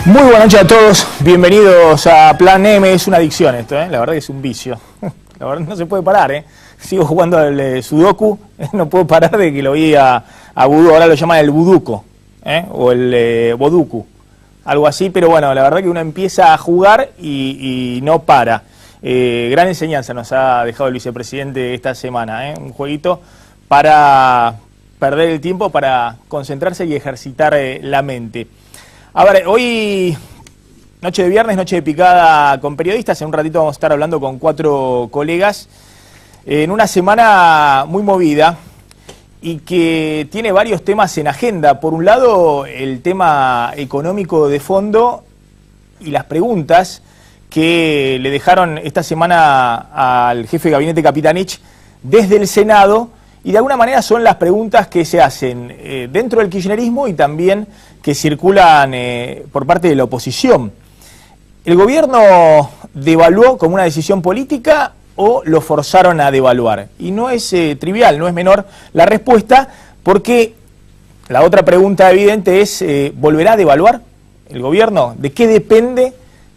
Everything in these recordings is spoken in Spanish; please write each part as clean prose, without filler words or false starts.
Muy buenas noches a todos, bienvenidos a Plan M. Es una adicción esto, la verdad que es un vicio. La verdad no se puede parar, Sigo jugando al Sudoku, no puedo parar de que lo vi a Vudú, ahora lo llaman el Buduco, o el Boduku, algo así, pero bueno, la verdad que uno empieza a jugar y no para. Gran enseñanza nos ha dejado el vicepresidente esta semana, un jueguito para perder el tiempo, para concentrarse y ejercitar la mente. A ver, hoy, noche de viernes, noche de picada con periodistas. En un ratito vamos a estar hablando con 4 colegas en una semana muy movida y que tiene varios temas en agenda. Por un lado, el tema económico de fondo y las preguntas que le dejaron esta semana al jefe de gabinete Capitanich desde el Senado. Y de alguna manera son las preguntas que se hacen dentro del kirchnerismo y también que circulan por parte de la oposición. ¿El gobierno devaluó como una decisión política o lo forzaron a devaluar? Y no es trivial, no es menor la respuesta, porque la otra pregunta evidente es, ¿volverá a devaluar el gobierno? ¿De qué depende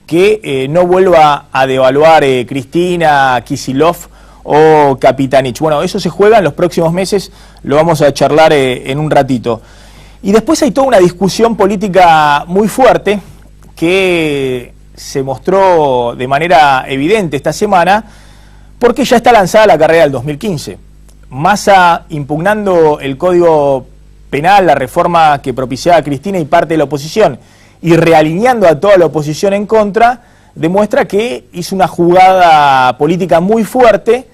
que no vuelva a devaluar Cristina, Kicillof o Capitanich? Bueno, eso se juega en los próximos meses, lo vamos a charlar en un ratito. Y después hay toda una discusión política muy fuerte que se mostró de manera evidente esta semana, porque ya está lanzada la carrera del 2015. Massa impugnando el Código Penal, la reforma que propiciaba Cristina y parte de la oposición, y realineando a toda la oposición en contra, demuestra que hizo una jugada política muy fuerte,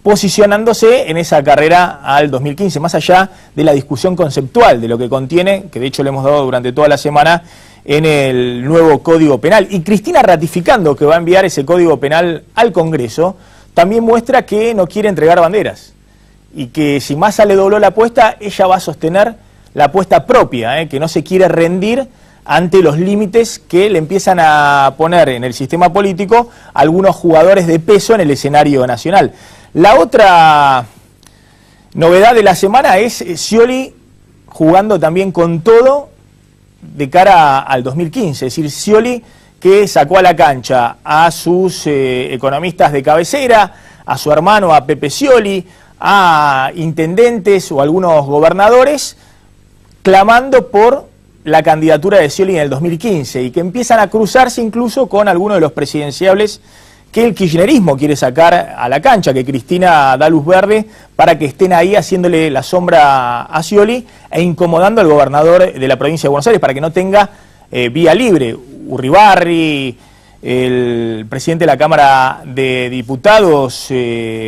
posicionándose en esa carrera al 2015, más allá de la discusión conceptual de lo que contiene, que de hecho le hemos dado durante toda la semana, en el nuevo Código Penal. Y Cristina, ratificando que va a enviar ese Código Penal al Congreso, también muestra que no quiere entregar banderas, y que si Massa le dobló la apuesta, ella va a sostener la apuesta propia, que no se quiere rendir ante los límites que le empiezan a poner en el sistema político algunos jugadores de peso en el escenario nacional. La otra novedad de la semana es Scioli jugando también con todo de cara al 2015. Es decir, Scioli que sacó a la cancha a sus economistas de cabecera, a su hermano, a Pepe Scioli, a intendentes o algunos gobernadores, clamando por la candidatura de Scioli en el 2015 y que empiezan a cruzarse incluso con algunos de los presidenciables que el kirchnerismo quiere sacar a la cancha, que Cristina da luz verde para que estén ahí haciéndole la sombra a Scioli e incomodando al gobernador de la provincia de Buenos Aires para que no tenga vía libre. Urribarri, el presidente de la Cámara de Diputados,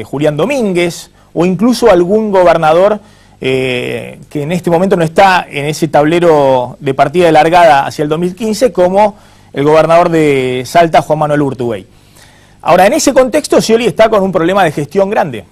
Julián Domínguez, o incluso algún gobernador que en este momento no está en ese tablero de partida de largada hacia el 2015, como el gobernador de Salta, Juan Manuel Urtubey. Ahora, en ese contexto, Scioli está con un problema de gestión grande,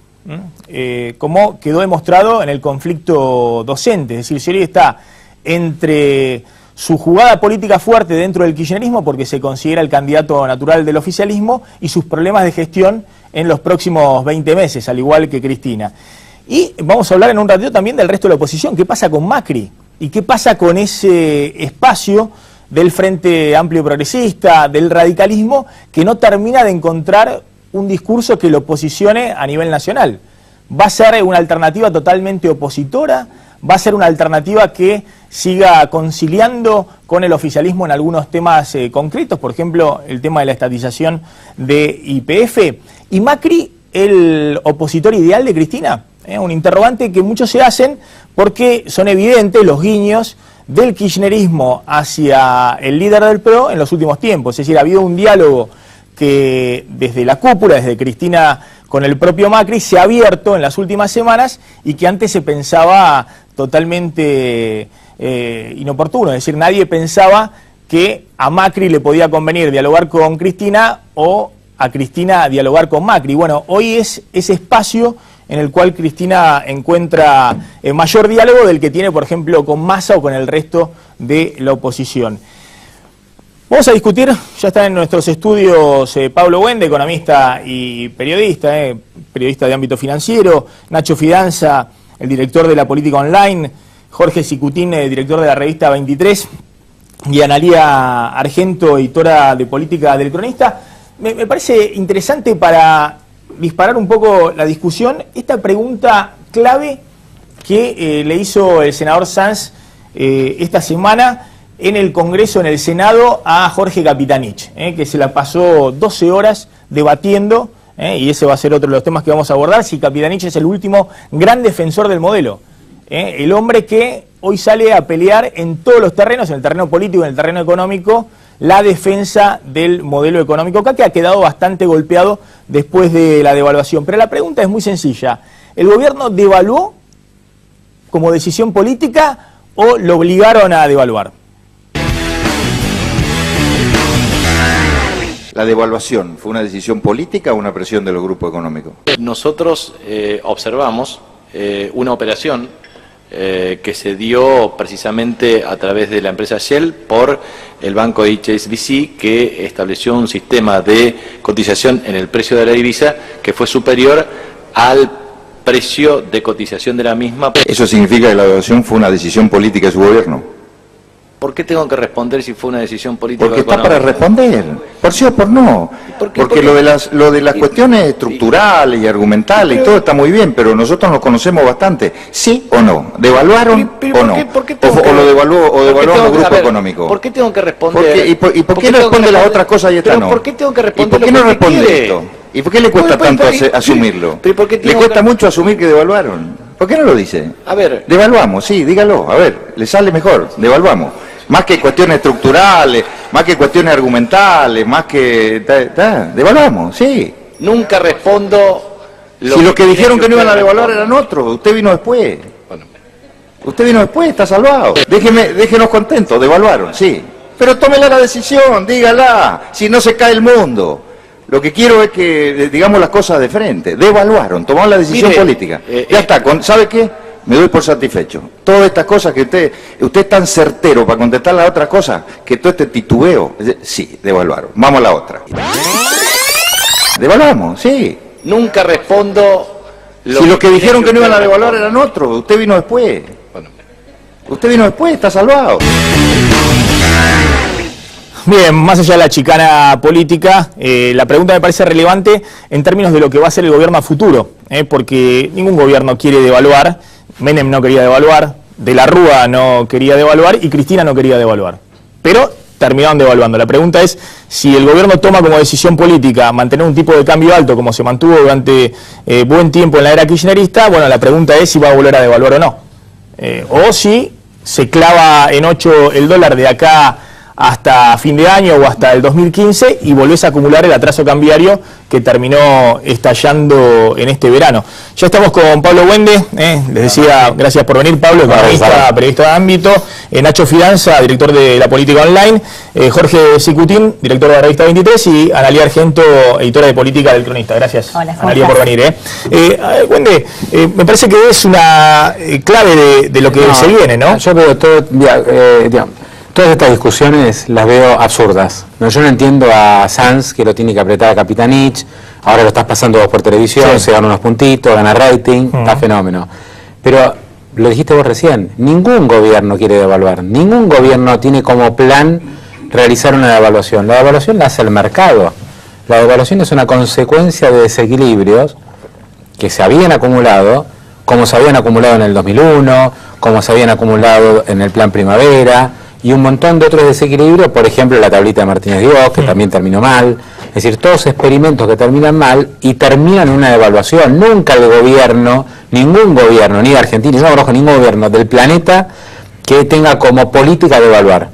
como quedó demostrado en el conflicto docente. Es decir, Scioli está entre su jugada política fuerte dentro del kirchnerismo, porque se considera el candidato natural del oficialismo, y sus problemas de gestión en los próximos 20 meses, al igual que Cristina. Y vamos a hablar en un ratito también del resto de la oposición. ¿Qué pasa con Macri? ¿Y qué pasa con ese espacio del Frente Amplio Progresista, del radicalismo, que no termina de encontrar un discurso que lo posicione a nivel nacional? ¿Va a ser una alternativa totalmente opositora? ¿Va a ser una alternativa que siga conciliando con el oficialismo en algunos temas concretos? Por ejemplo, el tema de la estatización de YPF. ¿Y Macri, el opositor ideal de Cristina? Un interrogante que muchos se hacen porque son evidentes los guiños del kirchnerismo hacia el líder del PRO en los últimos tiempos. Es decir, ha habido un diálogo que desde la cúpula, desde Cristina con el propio Macri, se ha abierto en las últimas semanas y que antes se pensaba totalmente inoportuno. Es decir, nadie pensaba que a Macri le podía convenir dialogar con Cristina o a Cristina dialogar con Macri. Bueno, hoy es ese espacio en el cual Cristina encuentra mayor diálogo del que tiene, por ejemplo, con Massa o con el resto de la oposición. Vamos a discutir, ya está en nuestros estudios Pablo Wende, economista y periodista, periodista de ámbito financiero, Nacho Fidanza, el director de la política online, Jorge Sicutín, director de la revista 23, y Analía Argento, editora de política del Cronista. Me parece interesante para disparar un poco la discusión esta pregunta clave que le hizo el senador Sanz esta semana en el Congreso, en el Senado, a Jorge Capitanich, que se la pasó 12 horas debatiendo, y ese va a ser otro de los temas que vamos a abordar, si Capitanich es el último gran defensor del modelo. El hombre que hoy sale a pelear en todos los terrenos, en el terreno político, en el terreno económico, la defensa del modelo económico acá, que ha quedado bastante golpeado después de la devaluación. Pero la pregunta es muy sencilla. ¿El gobierno devaluó como decisión política o lo obligaron a devaluar? ¿La devaluación fue una decisión política o una presión de los grupos económicos? Nosotros observamos una operación que se dio precisamente a través de la empresa Shell por el banco HSBC, que estableció un sistema de cotización en el precio de la divisa que fue superior al precio de cotización de la misma. ¿Eso significa que la devaluación fue una decisión política de su gobierno? ¿Por qué tengo que responder si fue una decisión política? Porque está para responder, por sí o por no. Porque lo de las cuestiones estructurales y argumentales y todo está muy bien, pero nosotros nos conocemos bastante. ¿Sí o no? ¿Devaluaron o no? ¿O lo devaluamos el grupo económico? ¿Por qué tengo que responder? ¿Y por qué no responde las otras cosas y esta no? ¿Por qué tengo que ¿Y responder? por qué no responde esto? ¿Y por qué le cuesta tanto asumirlo? ¿Le cuesta mucho asumir que devaluaron? ¿Por qué no lo dice? A ver. Devaluamos, sí, dígalo, a ver, le sale mejor, devaluamos. Más que cuestiones estructurales, más que cuestiones argumentales, más que... devaluamos, sí. Nunca respondo... Si los que dijeron que no iban a devaluar eran otros, usted vino después. Bueno. Usted vino después, está salvado. Déjenos contentos, devaluaron, sí. Pero tómela la decisión, dígala, si no se cae el mundo. Lo que quiero es que digamos las cosas de frente. Devaluaron, tomaron la decisión política. Ya está, ¿sabe qué? Me doy por satisfecho. Todas estas cosas que usted es tan certero para contestar las otras cosas, que todo este titubeo, sí, devaluaron. Vamos a la otra. Devaluamos, sí. Nunca respondo... Si los que dijeron que no iban a devaluar eran otros, usted vino después. Bueno. Usted vino después, está salvado. Bien, más allá de la chicana política, la pregunta me parece relevante en términos de lo que va a hacer el gobierno a futuro, porque ningún gobierno quiere devaluar. Menem no quería devaluar, De la Rúa no quería devaluar y Cristina no quería devaluar. Pero terminaron devaluando. La pregunta es si el gobierno toma como decisión política mantener un tipo de cambio alto como se mantuvo durante buen tiempo en la era kirchnerista. Bueno, la pregunta es si va a volver a devaluar o no. O si se clava en 8 el dólar de acá hasta fin de año o hasta el 2015 y volvés a acumular el atraso cambiario que terminó estallando en este verano. Ya estamos con Pablo Wende, les decía, gracias por venir, Pablo, periodista de ámbito, Nacho Fidanza, director de la política online, Jorge Cicutín, director de la revista 23, y Analía Argento, editora de política del Cronista. Gracias, hola, Analía, por venir. Wende, me parece que es una clave de lo que se viene, ¿no? Yo veo todo, digamos, todas estas discusiones las veo absurdas. Yo no entiendo a Sanz, que lo tiene que apretar a Capitanich, ahora lo estás pasando vos por televisión, sí. Se gana unos puntitos, gana rating, está fenómeno. Pero, lo dijiste vos recién, ningún gobierno quiere devaluar, ningún gobierno tiene como plan realizar una devaluación. La devaluación la hace el mercado. La devaluación es una consecuencia de desequilibrios que se habían acumulado, como se habían acumulado en el 2001, como se habían acumulado en el Plan Primavera, y un montón de otros desequilibrios, por ejemplo la tablita de Martínez-Dios, que también terminó mal. Es decir, todos experimentos que terminan mal y terminan en una devaluación. Nunca el gobierno, ningún gobierno, ni de Argentina, ni no conozco ningún gobierno del planeta que tenga como política devaluar.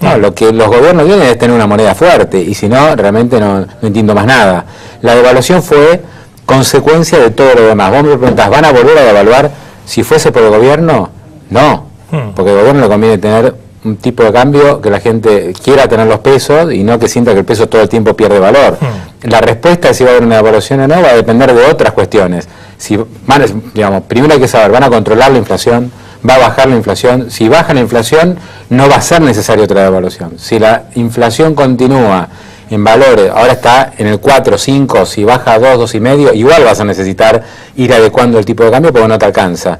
No, lo que los gobiernos tienen es tener una moneda fuerte, y si no, realmente no entiendo más nada. La devaluación fue consecuencia de todo lo demás. Vos me preguntás, ¿van a volver a devaluar si fuese por el gobierno? No, porque al gobierno le conviene tener un tipo de cambio que la gente quiera tener los pesos y no que sienta que el peso todo el tiempo pierde valor. La respuesta de si va a haber una devaluación o no va a depender de otras cuestiones. Si digamos, primero hay que saber, ¿van a controlar la inflación? ¿Va a bajar la inflación? Si baja la inflación, no va a ser necesaria otra devaluación. Si la inflación continúa en valores, ahora está en el 4, 5, si baja a 2, 2,5, igual vas a necesitar ir adecuando el tipo de cambio porque no te alcanza.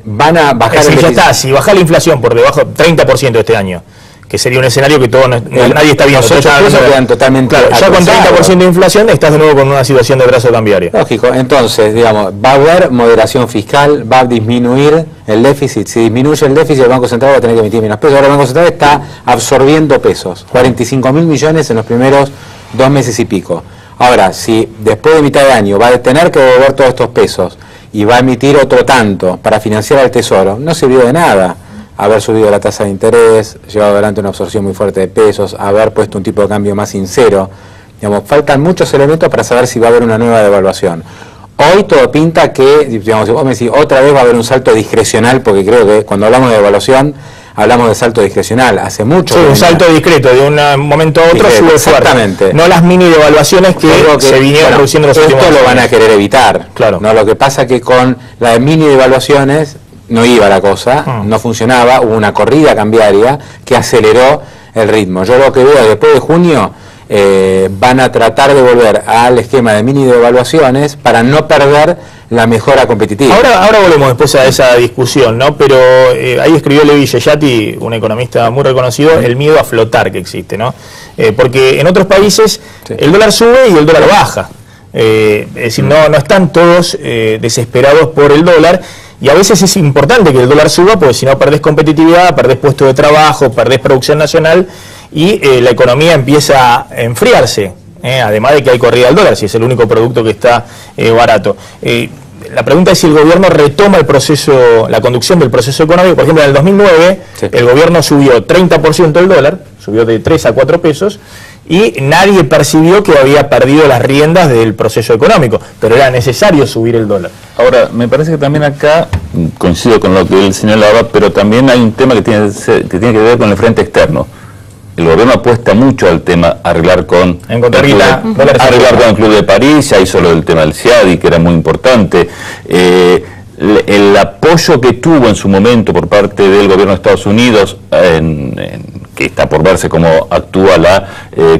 Van a bajar ya está, si baja la inflación por debajo 30% este año, que sería un escenario que nadie está viendo. Los 8 pesos quedan totalmente claro, ya con 30% de inflación estás de nuevo con una situación de brazo cambiario. Lógico, entonces, digamos, va a haber moderación fiscal, va a disminuir el déficit. Si disminuye el déficit, el Banco Central va a tener que emitir menos pesos. Ahora el Banco Central está absorbiendo pesos, 45.000 millones en los primeros 2 meses y pico. Ahora, si después de mitad de año va a tener que devolver todos estos pesos y va a emitir otro tanto para financiar al Tesoro, no sirvió de nada haber subido la tasa de interés, llevado adelante una absorción muy fuerte de pesos, haber puesto un tipo de cambio más sincero. Digamos, faltan muchos elementos para saber si va a haber una nueva devaluación. Hoy todo pinta que, digamos, si vos me decís, otra vez va a haber un salto discrecional, porque creo que cuando hablamos de devaluación, hablamos de salto discrecional. Hace mucho. Sí, un salto discreto, de un momento a otro sube exactamente fuerte. No las mini devaluaciones que se vinieron produciendo en los últimos años. Esto lo van a querer evitar. Claro. No, lo que pasa es que con las mini devaluaciones no iba la cosa, no funcionaba, hubo una corrida cambiaria que aceleró el ritmo. Yo lo que veo después de junio, van a tratar de volver al esquema de mini devaluaciones para no perder la mejora competitiva. Ahora volvemos después a esa discusión, ¿no? Pero ahí escribió Levi Yeyati, un economista muy reconocido, el miedo a flotar que existe, ¿no? Porque en otros países el dólar sube y el dólar baja. Es decir, no están todos desesperados por el dólar. Y a veces es importante que el dólar suba, porque si no perdés competitividad, perdés puestos de trabajo, perdés producción nacional y la economía empieza a enfriarse, además de que hay corrida al dólar, si es el único producto que está barato. La pregunta es si el gobierno retoma el proceso, la conducción del proceso económico. Por ejemplo, en el 2009 el gobierno subió 30% el dólar, subió de 3 a 4 pesos, y nadie percibió que había perdido las riendas del proceso económico, pero era necesario subir el dólar. Ahora, me parece que también acá, coincido con lo que él señalaba, pero también hay un tema que tiene que ver con el frente externo. El gobierno apuesta mucho al tema arreglar con el Club de París, ya hizo lo del tema del CIADI, que era muy importante. El apoyo que tuvo en su momento por parte del gobierno de Estados Unidos, que está por verse cómo actúa la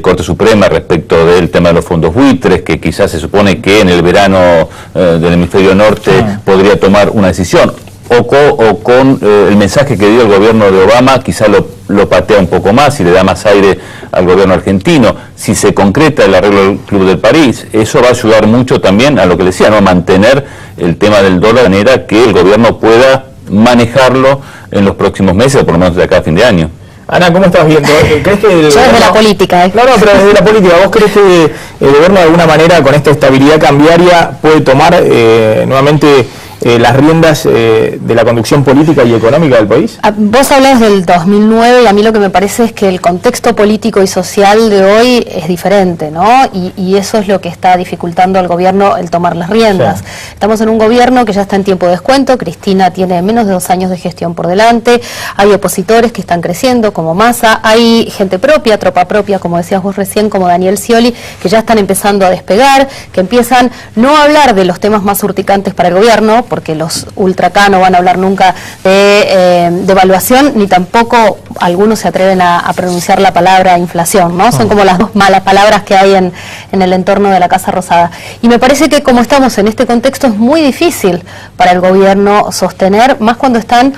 Corte Suprema respecto del tema de los fondos buitres, que quizás se supone que en el verano del hemisferio norte podría tomar una decisión, o con el mensaje que dio el gobierno de Obama, quizás lo patea un poco más y le da más aire al gobierno argentino. Si se concreta el arreglo del Club de París, eso va a ayudar mucho también a lo que le decía, ¿no? A mantener el tema del dólar de manera que el gobierno pueda manejarlo en los próximos meses, o por lo menos de acá a fin de año. Ana, ¿cómo estás viendo? ¿Crees que Yo desde la política. No, pero desde la política, ¿vos crees que el gobierno de alguna manera con esta estabilidad cambiaria puede tomar nuevamente las riendas de la conducción política y económica del país? Vos hablas del 2009 y a mí lo que me parece es que el contexto político y social de hoy es diferente, ¿no? Y eso es lo que está dificultando al gobierno el tomar las riendas. Sí. Estamos en un gobierno que ya está en tiempo de descuento, Cristina tiene menos de 2 años de gestión por delante, hay opositores que están creciendo como Massa, hay gente propia, tropa propia, como decías vos recién, como Daniel Scioli, que ya están empezando a despegar, que empiezan no a hablar de los temas más urticantes para el gobierno, porque los ultracá no van a hablar nunca de devaluación, ni tampoco algunos se atreven a pronunciar la palabra inflación, ¿no? Son como las 2 malas palabras que hay en el entorno de la Casa Rosada. Y me parece que como estamos en este contexto es muy difícil para el gobierno sostener, más cuando están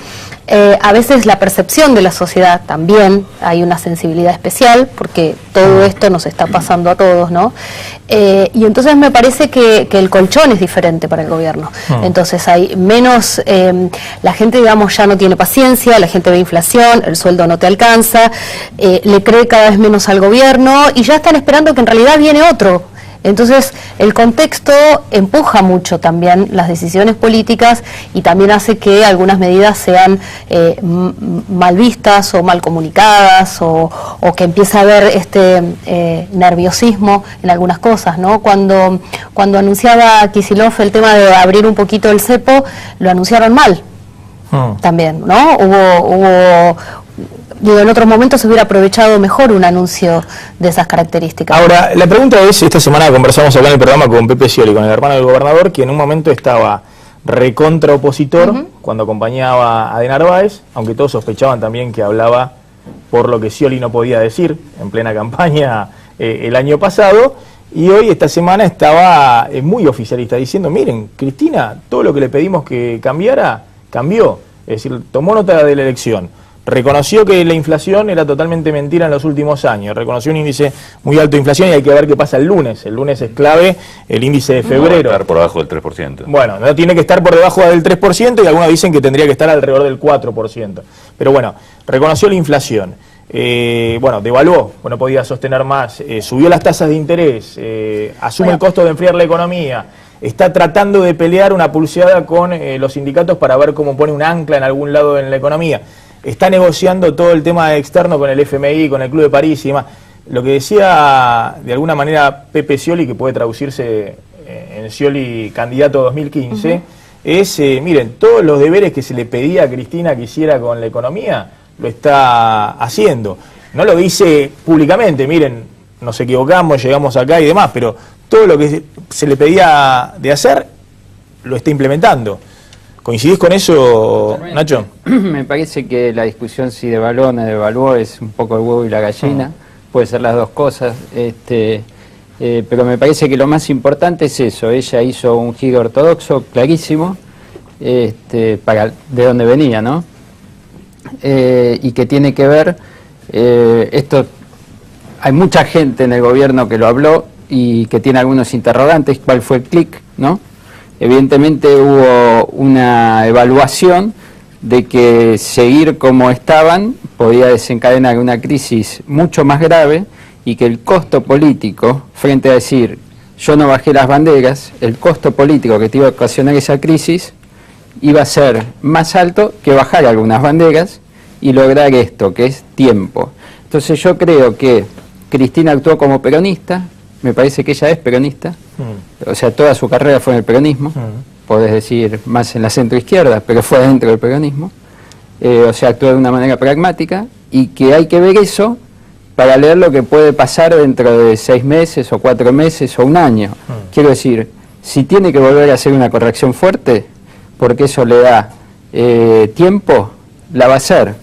a veces la percepción de la sociedad también, hay una sensibilidad especial, porque todo esto nos está pasando a todos, ¿no? Y entonces me parece que el colchón es diferente para el gobierno. Entonces hay menos, la gente, digamos, ya no tiene paciencia, la gente ve inflación, el sueldo no te alcanza, le cree cada vez menos al gobierno y ya están esperando que en realidad viene otro. Entonces el contexto empuja mucho también las decisiones políticas y también hace que algunas medidas sean mal vistas o mal comunicadas o que empiece a haber este nerviosismo en algunas cosas, ¿no? Cuando anunciaba Kicillof el tema de abrir un poquito el cepo, lo anunciaron mal también, ¿no? Digo, en otros momentos se hubiera aprovechado mejor un anuncio de esas características. Ahora, la pregunta es, esta semana conversamos acá en el programa con Pepe Scioli, con el hermano del gobernador, que en un momento estaba recontra opositor cuando acompañaba a De Narváez, aunque todos sospechaban también que hablaba por lo que Scioli no podía decir en plena campaña el año pasado, y hoy, esta semana, estaba muy oficialista, diciendo, miren, Cristina, todo lo que le pedimos que cambiara, cambió. Es decir, tomó nota de la elección, reconoció que la inflación era totalmente mentira en los últimos años, reconoció un índice muy alto de inflación y hay que ver qué pasa el lunes es clave, el índice de febrero. No va a estar por debajo del 3%. Bueno, no tiene que estar por debajo del 3% y algunos dicen que tendría que estar alrededor del 4%. Pero bueno, reconoció la inflación. Bueno, devaluó, no podía sostener más, subió las tasas de interés, asume el costo de enfriar la economía, está tratando de pelear una pulseada con los sindicatos para ver cómo pone un ancla en algún lado en la economía, está negociando todo el tema externo con el FMI, con el Club de París y demás. Lo que decía de alguna manera Pepe Scioli, que puede traducirse en Scioli candidato 2015, es, miren, todos los deberes que se le pedía a Cristina que hiciera con la economía, lo está haciendo. No lo dice públicamente, miren, nos equivocamos, llegamos acá y demás, pero todo lo que se le pedía de hacer, lo está implementando. ¿Coincidís con eso, Nacho? Me parece que la discusión si devaluó o no devaluó es un poco el huevo y la gallina, puede ser las dos cosas, pero me parece que lo más importante es eso, ella hizo un giro ortodoxo clarísimo, para de dónde venía, ¿no? Y que tiene que ver, esto, hay mucha gente en el gobierno que lo habló y que tiene algunos interrogantes, ¿cuál fue el clic, no? Evidentemente hubo una evaluación de que seguir como estaban podía desencadenar una crisis mucho más grave y que el costo político, frente a decir, yo no bajé las banderas, el costo político que te iba a ocasionar esa crisis iba a ser más alto que bajar algunas banderas y lograr esto, que es tiempo. Entonces yo creo que Cristina actuó como peronista, me parece que ella es peronista, o sea, toda su carrera fue en el peronismo, podés decir más en la centroizquierda, pero fue dentro del peronismo, o sea, actuó de una manera pragmática y que hay que ver eso para leer lo que puede pasar dentro de 6 meses o 4 meses o un año. Quiero decir, si tiene que volver a hacer una corrección fuerte, porque eso le da tiempo, la va a hacer.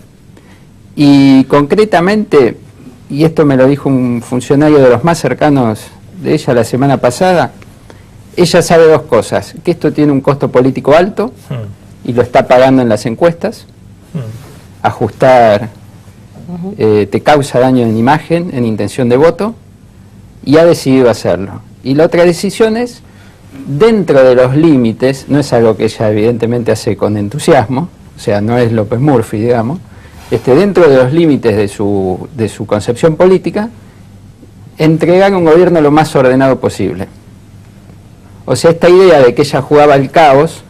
Y concretamente, y esto me lo dijo un funcionario de los más cercanos de ella la semana pasada, ella sabe dos cosas, que esto tiene un costo político alto, y lo está pagando en las encuestas, ajustar te causa daño en imagen, en intención de voto, y ha decidido hacerlo. Y la otra decisión es, dentro de los límites, no es algo que ella evidentemente hace con entusiasmo, o sea, no es López Murphy, digamos, dentro de los límites de su concepción política, entregar un gobierno lo más ordenado posible. O sea, esta idea de que ella jugaba al caos,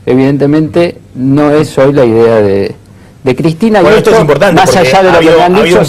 evidentemente no es hoy la idea de Cristina. Bueno, y esto es importante, más allá de lo que han dicho,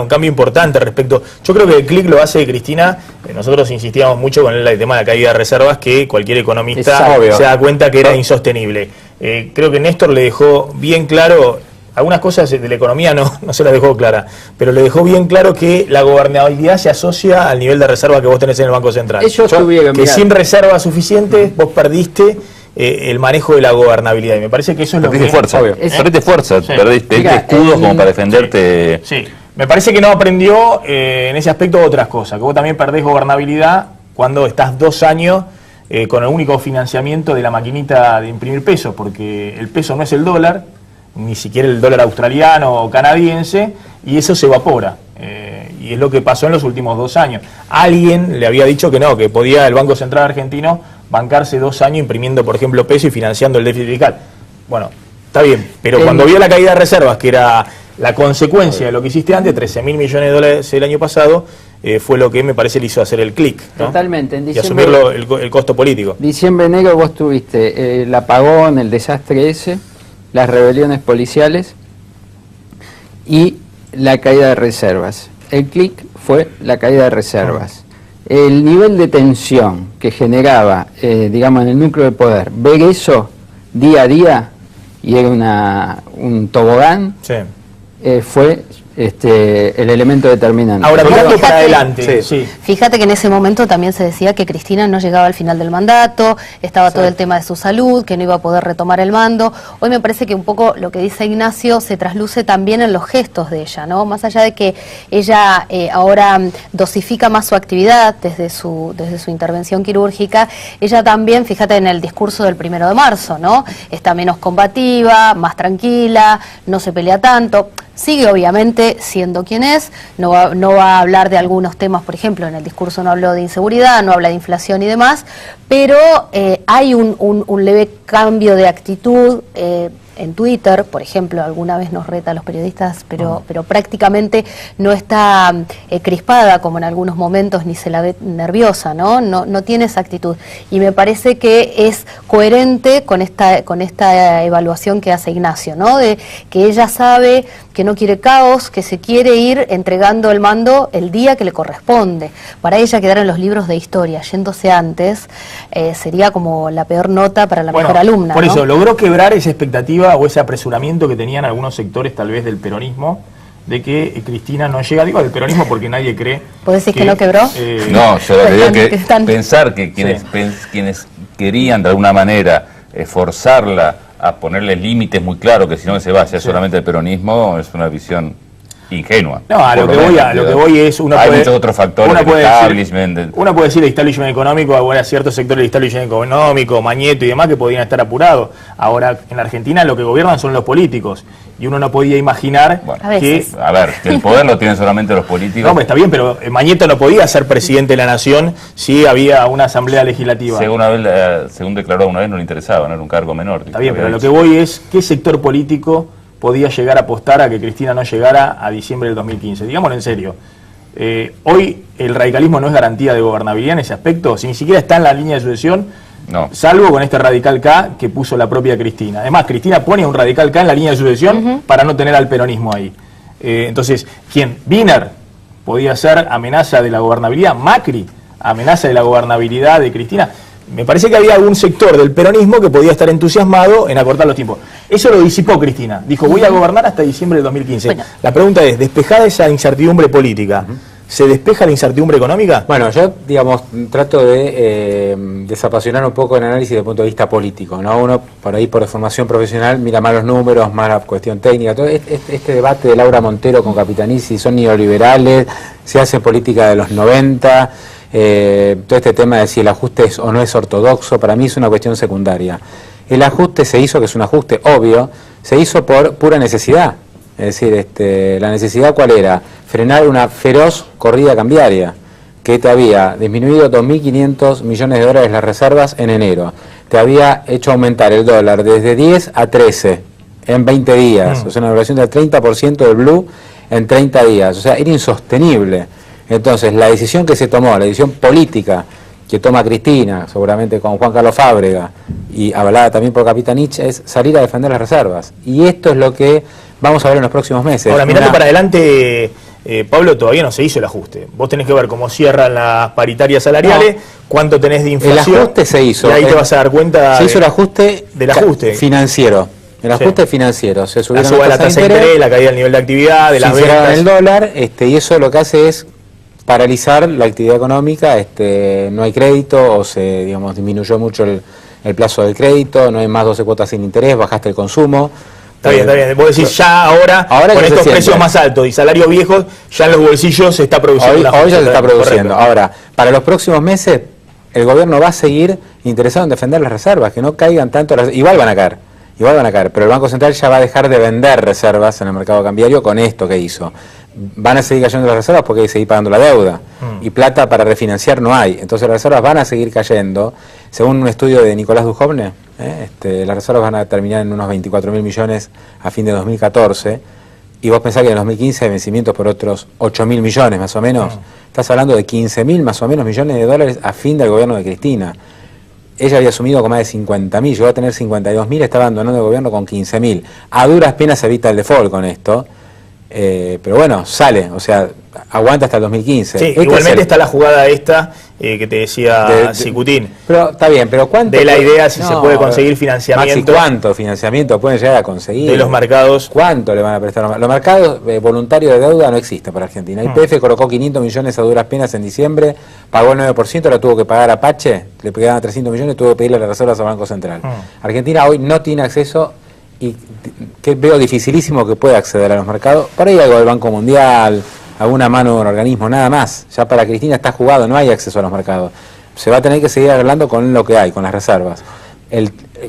un cambio importante respecto. Yo creo que el clic lo hace Cristina. Nosotros insistíamos mucho con el tema de la caída de reservas, que cualquier economista se da cuenta que era insostenible. Creo que Néstor le dejó bien claro, algunas cosas de la economía no se las dejó clara, pero le dejó bien claro que la gobernabilidad se asocia al nivel de reserva que vos tenés en el Banco Central. Que sin reservas suficientes vos perdiste el manejo de la gobernabilidad, y me parece que eso es lo que... Perdiste fuerza, perdiste escudos como para defenderte. Sí, me parece que no aprendió en ese aspecto otras cosas, que vos también perdés gobernabilidad cuando estás 2 años con el único financiamiento de la maquinita de imprimir pesos, porque el peso no es el dólar, ni siquiera el dólar australiano o canadiense, y eso se evapora. Y es lo que pasó en los últimos 2 años. Alguien le había dicho que no, que podía el Banco Central argentino bancarse 2 años imprimiendo, por ejemplo, peso y financiando el déficit fiscal. Bueno, está bien, pero cuando vio la caída de reservas, que era la consecuencia de lo que hiciste antes, 13.000 millones de dólares el año pasado, fue lo que me parece le hizo hacer el clic, ¿no? Totalmente. En diciembre, y asumir el costo político. Diciembre, enero vos tuviste el apagón, el desastre ese, las rebeliones policiales y la caída de reservas. El clic fue la caída de reservas. El nivel de tensión que generaba, digamos, en el núcleo de poder, ver eso día a día, y era un tobogán, fue el elemento determinante. Ahora, mirando Fíjate- para adelante, sí. Fíjate que en ese momento también se decía que Cristina no llegaba al final del mandato, estaba todo el tema de su salud, que no iba a poder retomar el mando. Hoy me parece que un poco lo que dice Ignacio se trasluce también en los gestos de ella, ¿no? Más allá de que ella ahora dosifica más su actividad desde su intervención quirúrgica, ella también, fíjate en el discurso del 1 de marzo, ¿no? Está menos combativa, más tranquila, no se pelea tanto. Sigue obviamente siendo quien es, no va a hablar de algunos temas, por ejemplo, en el discurso no habló de inseguridad, no habla de inflación y demás, pero hay un leve cambio de actitud. En Twitter, por ejemplo, alguna vez nos reta a los periodistas, pero prácticamente no está crispada como en algunos momentos, ni se la ve nerviosa, ¿no? No tiene esa actitud. Y me parece que es coherente con esta evaluación que hace Ignacio, ¿no? De que ella sabe que no quiere caos, que se quiere ir entregando el mando el día que le corresponde. Para ella quedar en los libros de historia, yéndose antes, sería como la peor nota para la mejor alumna, por ¿no? eso, logró quebrar esa expectativa o ese apresuramiento que tenían algunos sectores tal vez del peronismo de que Cristina no llega, digo del peronismo porque nadie cree. ¿Vos decís que no quebró? No, yo lo que digo que Están- pensar que quienes querían de alguna manera forzarla a ponerle límites muy claros, que si no se va hacia solamente el peronismo, es una visión ingenua. No, a lo que voy es hay muchos otros factores, el establishment. Uno puede decir el establishment económico, ahora ciertos sectores del establishment económico, Mañeto y demás, que podían estar apurados. Ahora, en la Argentina lo que gobiernan son los políticos. Y uno no podía imaginar que... A ver, que el poder lo tienen solamente los políticos. No, está bien, pero Mañeto no podía ser presidente de la nación si había una asamblea legislativa. Según declaró una vez, no le interesaba, no era un cargo menor. Está bien, pero lo que voy es, ¿qué sector político podía llegar a apostar a que Cristina no llegara a diciembre del 2015? Digámoslo en serio. Hoy el radicalismo no es garantía de gobernabilidad en ese aspecto, si ni siquiera está en la línea de sucesión, no. Salvo con este radical K que puso la propia Cristina. Además, Cristina pone a un radical K en la línea de sucesión para no tener al peronismo ahí. Entonces, ¿quién? Wiener podía ser amenaza de la gobernabilidad, Macri, amenaza de la gobernabilidad de Cristina. Me parece que había algún sector del peronismo que podía estar entusiasmado en acortar los tiempos. Eso lo disipó Cristina. Dijo, voy a gobernar hasta diciembre del 2015. Bueno. La pregunta es, despejada esa incertidumbre política, ¿se despeja la incertidumbre económica? Bueno, yo, digamos, trato de desapasionar un poco el análisis desde el punto de vista político, ¿no? Uno, por ahí, por formación profesional, mira más los números, más la cuestión técnica. Todo este debate de Laura Montero con Capitanici, si son neoliberales, si hace política de los 90... todo este tema de si el ajuste es o no es ortodoxo, para mí es una cuestión secundaria. El ajuste se hizo, que es un ajuste obvio, se hizo por pura necesidad. Es decir, la necesidad ¿cuál era? Frenar una feroz corrida cambiaria, que te había disminuido 2.500 millones de dólares las reservas en enero. Te había hecho aumentar el dólar desde 10 a 13 en 20 días. O sea, una evaluación del 30% del blue en 30 días. O sea, era insostenible. Entonces, la decisión que se tomó, la decisión política que toma Cristina, seguramente con Juan Carlos Fábrega, y avalada también por Capitanich, es salir a defender las reservas. Y esto es lo que vamos a ver en los próximos meses. Ahora, mirando para adelante, Pablo, todavía no se hizo el ajuste. Vos tenés que ver cómo cierran las paritarias salariales, cuánto tenés de inflación. El ajuste se hizo. Y ahí te vas a dar cuenta se hizo el ajuste del ajuste financiero. El ajuste financiero. Se la suba de la tasa de interés, la caída del nivel de actividad, de las ventas. El dólar, y eso lo que hace es paralizar la actividad económica, no hay crédito, o se, digamos, disminuyó mucho el plazo del crédito, no hay más 12 cuotas sin interés, bajaste el consumo. Está bien. Vos decís ya ahora con estos precios más altos y salarios viejos, ya en los bolsillos se está produciendo. Hoy ya se está produciendo. Ahora, para los próximos meses, el gobierno va a seguir interesado en defender las reservas, que no caigan tanto, igual van a caer, pero el Banco Central ya va a dejar de vender reservas en el mercado cambiario con esto que hizo. Van a seguir cayendo las reservas porque hay que seguir pagando la deuda y plata para refinanciar no hay, entonces las reservas van a seguir cayendo. Según un estudio de Nicolás Dujovne, las reservas van a terminar en unos 24.000 millones a fin de 2014, y vos pensás que en 2015 hay vencimientos por otros 8.000 millones más o menos. Estás hablando de 15.000 más o menos millones de dólares a fin del gobierno de Cristina. Ella había asumido con más de 50.000, llegó a tener 52.000, está abandonando el gobierno con 15.000. A duras penas se evita el default con esto. pero bueno, sale, o sea, aguanta hasta el 2015. Sí, igualmente está la jugada esta que te decía Cicutín. Pero está bien, pero ¿cuánto? De la idea si se puede conseguir financiamiento. Maxi, ¿cuánto financiamiento pueden llegar a conseguir? De los mercados. ¿Cuánto le van a prestar? Los mercados voluntarios de deuda no existen para Argentina. YPF colocó 500 millones a duras penas en diciembre, pagó el 9%, ahora tuvo que pagar a Pache, le pegaban 300 millones, tuvo que pedirle las reservas al Banco Central. Argentina hoy no tiene acceso, y que veo dificilísimo que pueda acceder a los mercados. Por ahí algo del Banco Mundial, alguna mano de un organismo, nada más. Ya para Cristina está jugado, no hay acceso a los mercados. Se va a tener que seguir arreglando con lo que hay, con las reservas.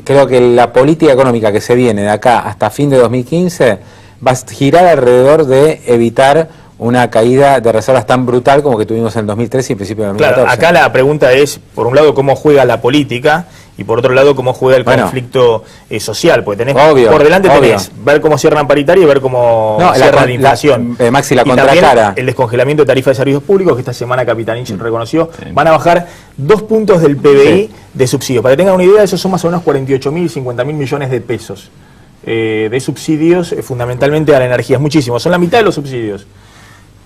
Creo que la política económica que se viene de acá hasta fin de 2015 va a girar alrededor de evitar una caída de reservas tan brutal como que tuvimos en el 2013 y en principio de 2014. Claro, acá la pregunta es, por un lado, cómo juega la política y por otro lado, cómo juega el conflicto social, porque tenés por delante tenés ver cómo cierran paritaria y ver cómo cierra la inflación. Maxi, la y contracara. También el descongelamiento de tarifas de servicios públicos, que esta semana Capitanich reconoció, van a bajar 2 puntos del PBI de subsidios. Para que tengan una idea, esos son más o menos 48.000, 50.000 millones de pesos de subsidios, fundamentalmente a la energía. Es muchísimo, son la mitad de los subsidios.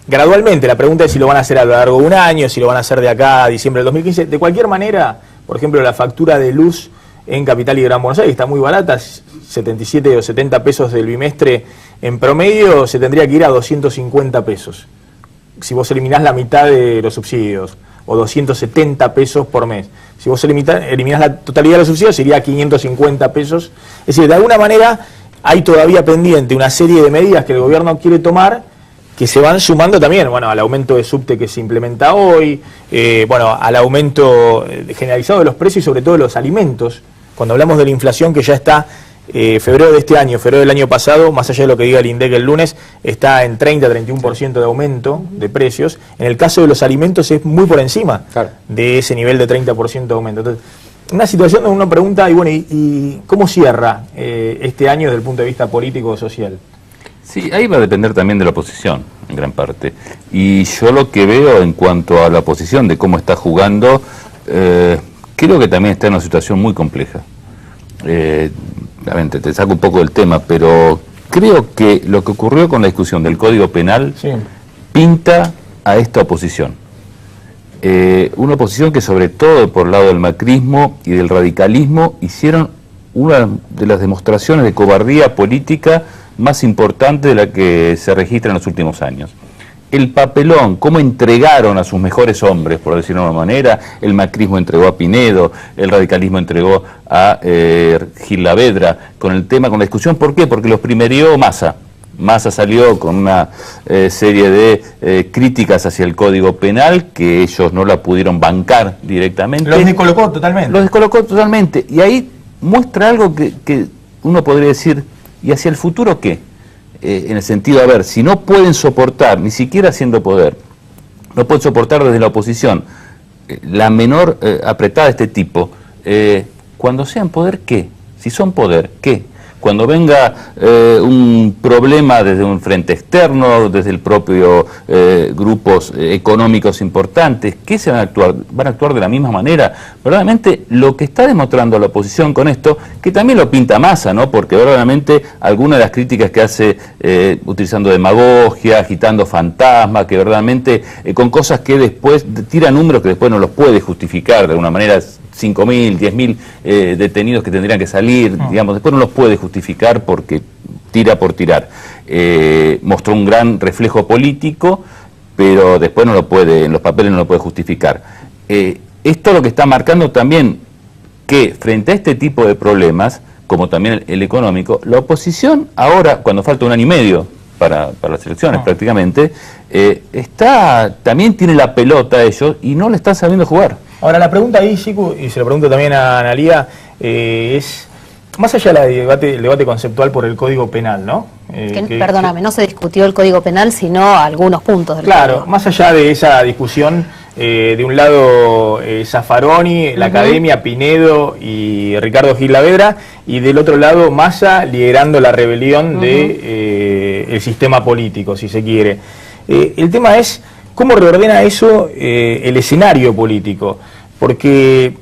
Gradualmente, la pregunta es si lo van a hacer a lo largo de un año, si lo van a hacer de acá a diciembre del 2015. De cualquier manera, por ejemplo, la factura de luz en Capital y Gran Buenos Aires está muy barata, 77 o 70 pesos del bimestre en promedio, se tendría que ir a 250 pesos. Si vos eliminás la mitad de los subsidios, o 270 pesos por mes. Si vos eliminás la totalidad de los subsidios, sería a 550 pesos. Es decir, de alguna manera hay todavía pendiente una serie de medidas que el gobierno quiere tomar, que se van sumando también, bueno, al aumento de subte que se implementa hoy, bueno, al aumento generalizado de los precios y sobre todo de los alimentos. Cuando hablamos de la inflación que ya está, febrero de este año, febrero del año pasado, más allá de lo que diga el INDEC el lunes, está en 30-31% de aumento de precios. En el caso de los alimentos es muy por encima de ese nivel de 30% de aumento. Entonces, una situación donde uno pregunta, y bueno, ¿y cómo cierra este año desde el punto de vista político o social? Sí, ahí va a depender también de la oposición, en gran parte. Y yo lo que veo en cuanto a la oposición, de cómo está jugando, creo que también está en una situación muy compleja. Te saco un poco del tema, pero creo que lo que ocurrió con la discusión del Código Penal pinta a esta oposición. Una oposición que sobre todo por el lado del macrismo y del radicalismo hicieron una de las demostraciones de cobardía política más importante de la que se registra en los últimos años. El papelón, cómo entregaron a sus mejores hombres, por decirlo de una manera, el macrismo entregó a Pinedo, el radicalismo entregó a Gil Lavedra, con el tema, con la discusión. ¿Por qué? Porque los primerió Massa. Massa salió con una serie de críticas hacia el Código Penal, que ellos no la pudieron bancar directamente. Los descolocó totalmente. Los descolocó totalmente. Y ahí muestra algo que uno podría decir, ¿y hacia el futuro qué? En el sentido, a ver, si no pueden soportar, ni siquiera siendo poder, no pueden soportar desde la oposición la menor apretada de este tipo, cuando sean poder, ¿qué? Si son poder, ¿qué? Cuando venga un problema desde un frente externo, desde el propio grupos económicos importantes, ¿qué se van a actuar? ¿Van a actuar de la misma manera? Verdaderamente lo que está demostrando la oposición con esto, que también lo pinta Massa, ¿no? Porque verdaderamente algunas de las críticas que hace utilizando demagogia, agitando fantasmas, que verdaderamente con cosas que después tira números que después no los puede justificar de alguna manera. 5.000, 10.000 detenidos que tendrían que salir, digamos, después no los puede justificar porque tira por tirar. Mostró un gran reflejo político, pero después no lo puede, en los papeles no lo puede justificar. Esto lo que está marcando también que frente a este tipo de problemas, como también el económico, la oposición ahora, cuando falta un año y medio para las elecciones prácticamente, también tiene la pelota a ellos y no le están sabiendo jugar. Ahora, la pregunta ahí, Chico, y se lo pregunto también a Analía, es, más allá del debate conceptual por el Código Penal, ¿no? Perdóname, no se discutió el Código Penal, sino algunos puntos del Código. Más allá de esa discusión, de un lado Zaffaroni, la Academia, Pinedo y Ricardo Gil Lavedra, y del otro lado Massa liderando la rebelión del sistema político, si se quiere. El tema es cómo reordena eso el escenario político, porque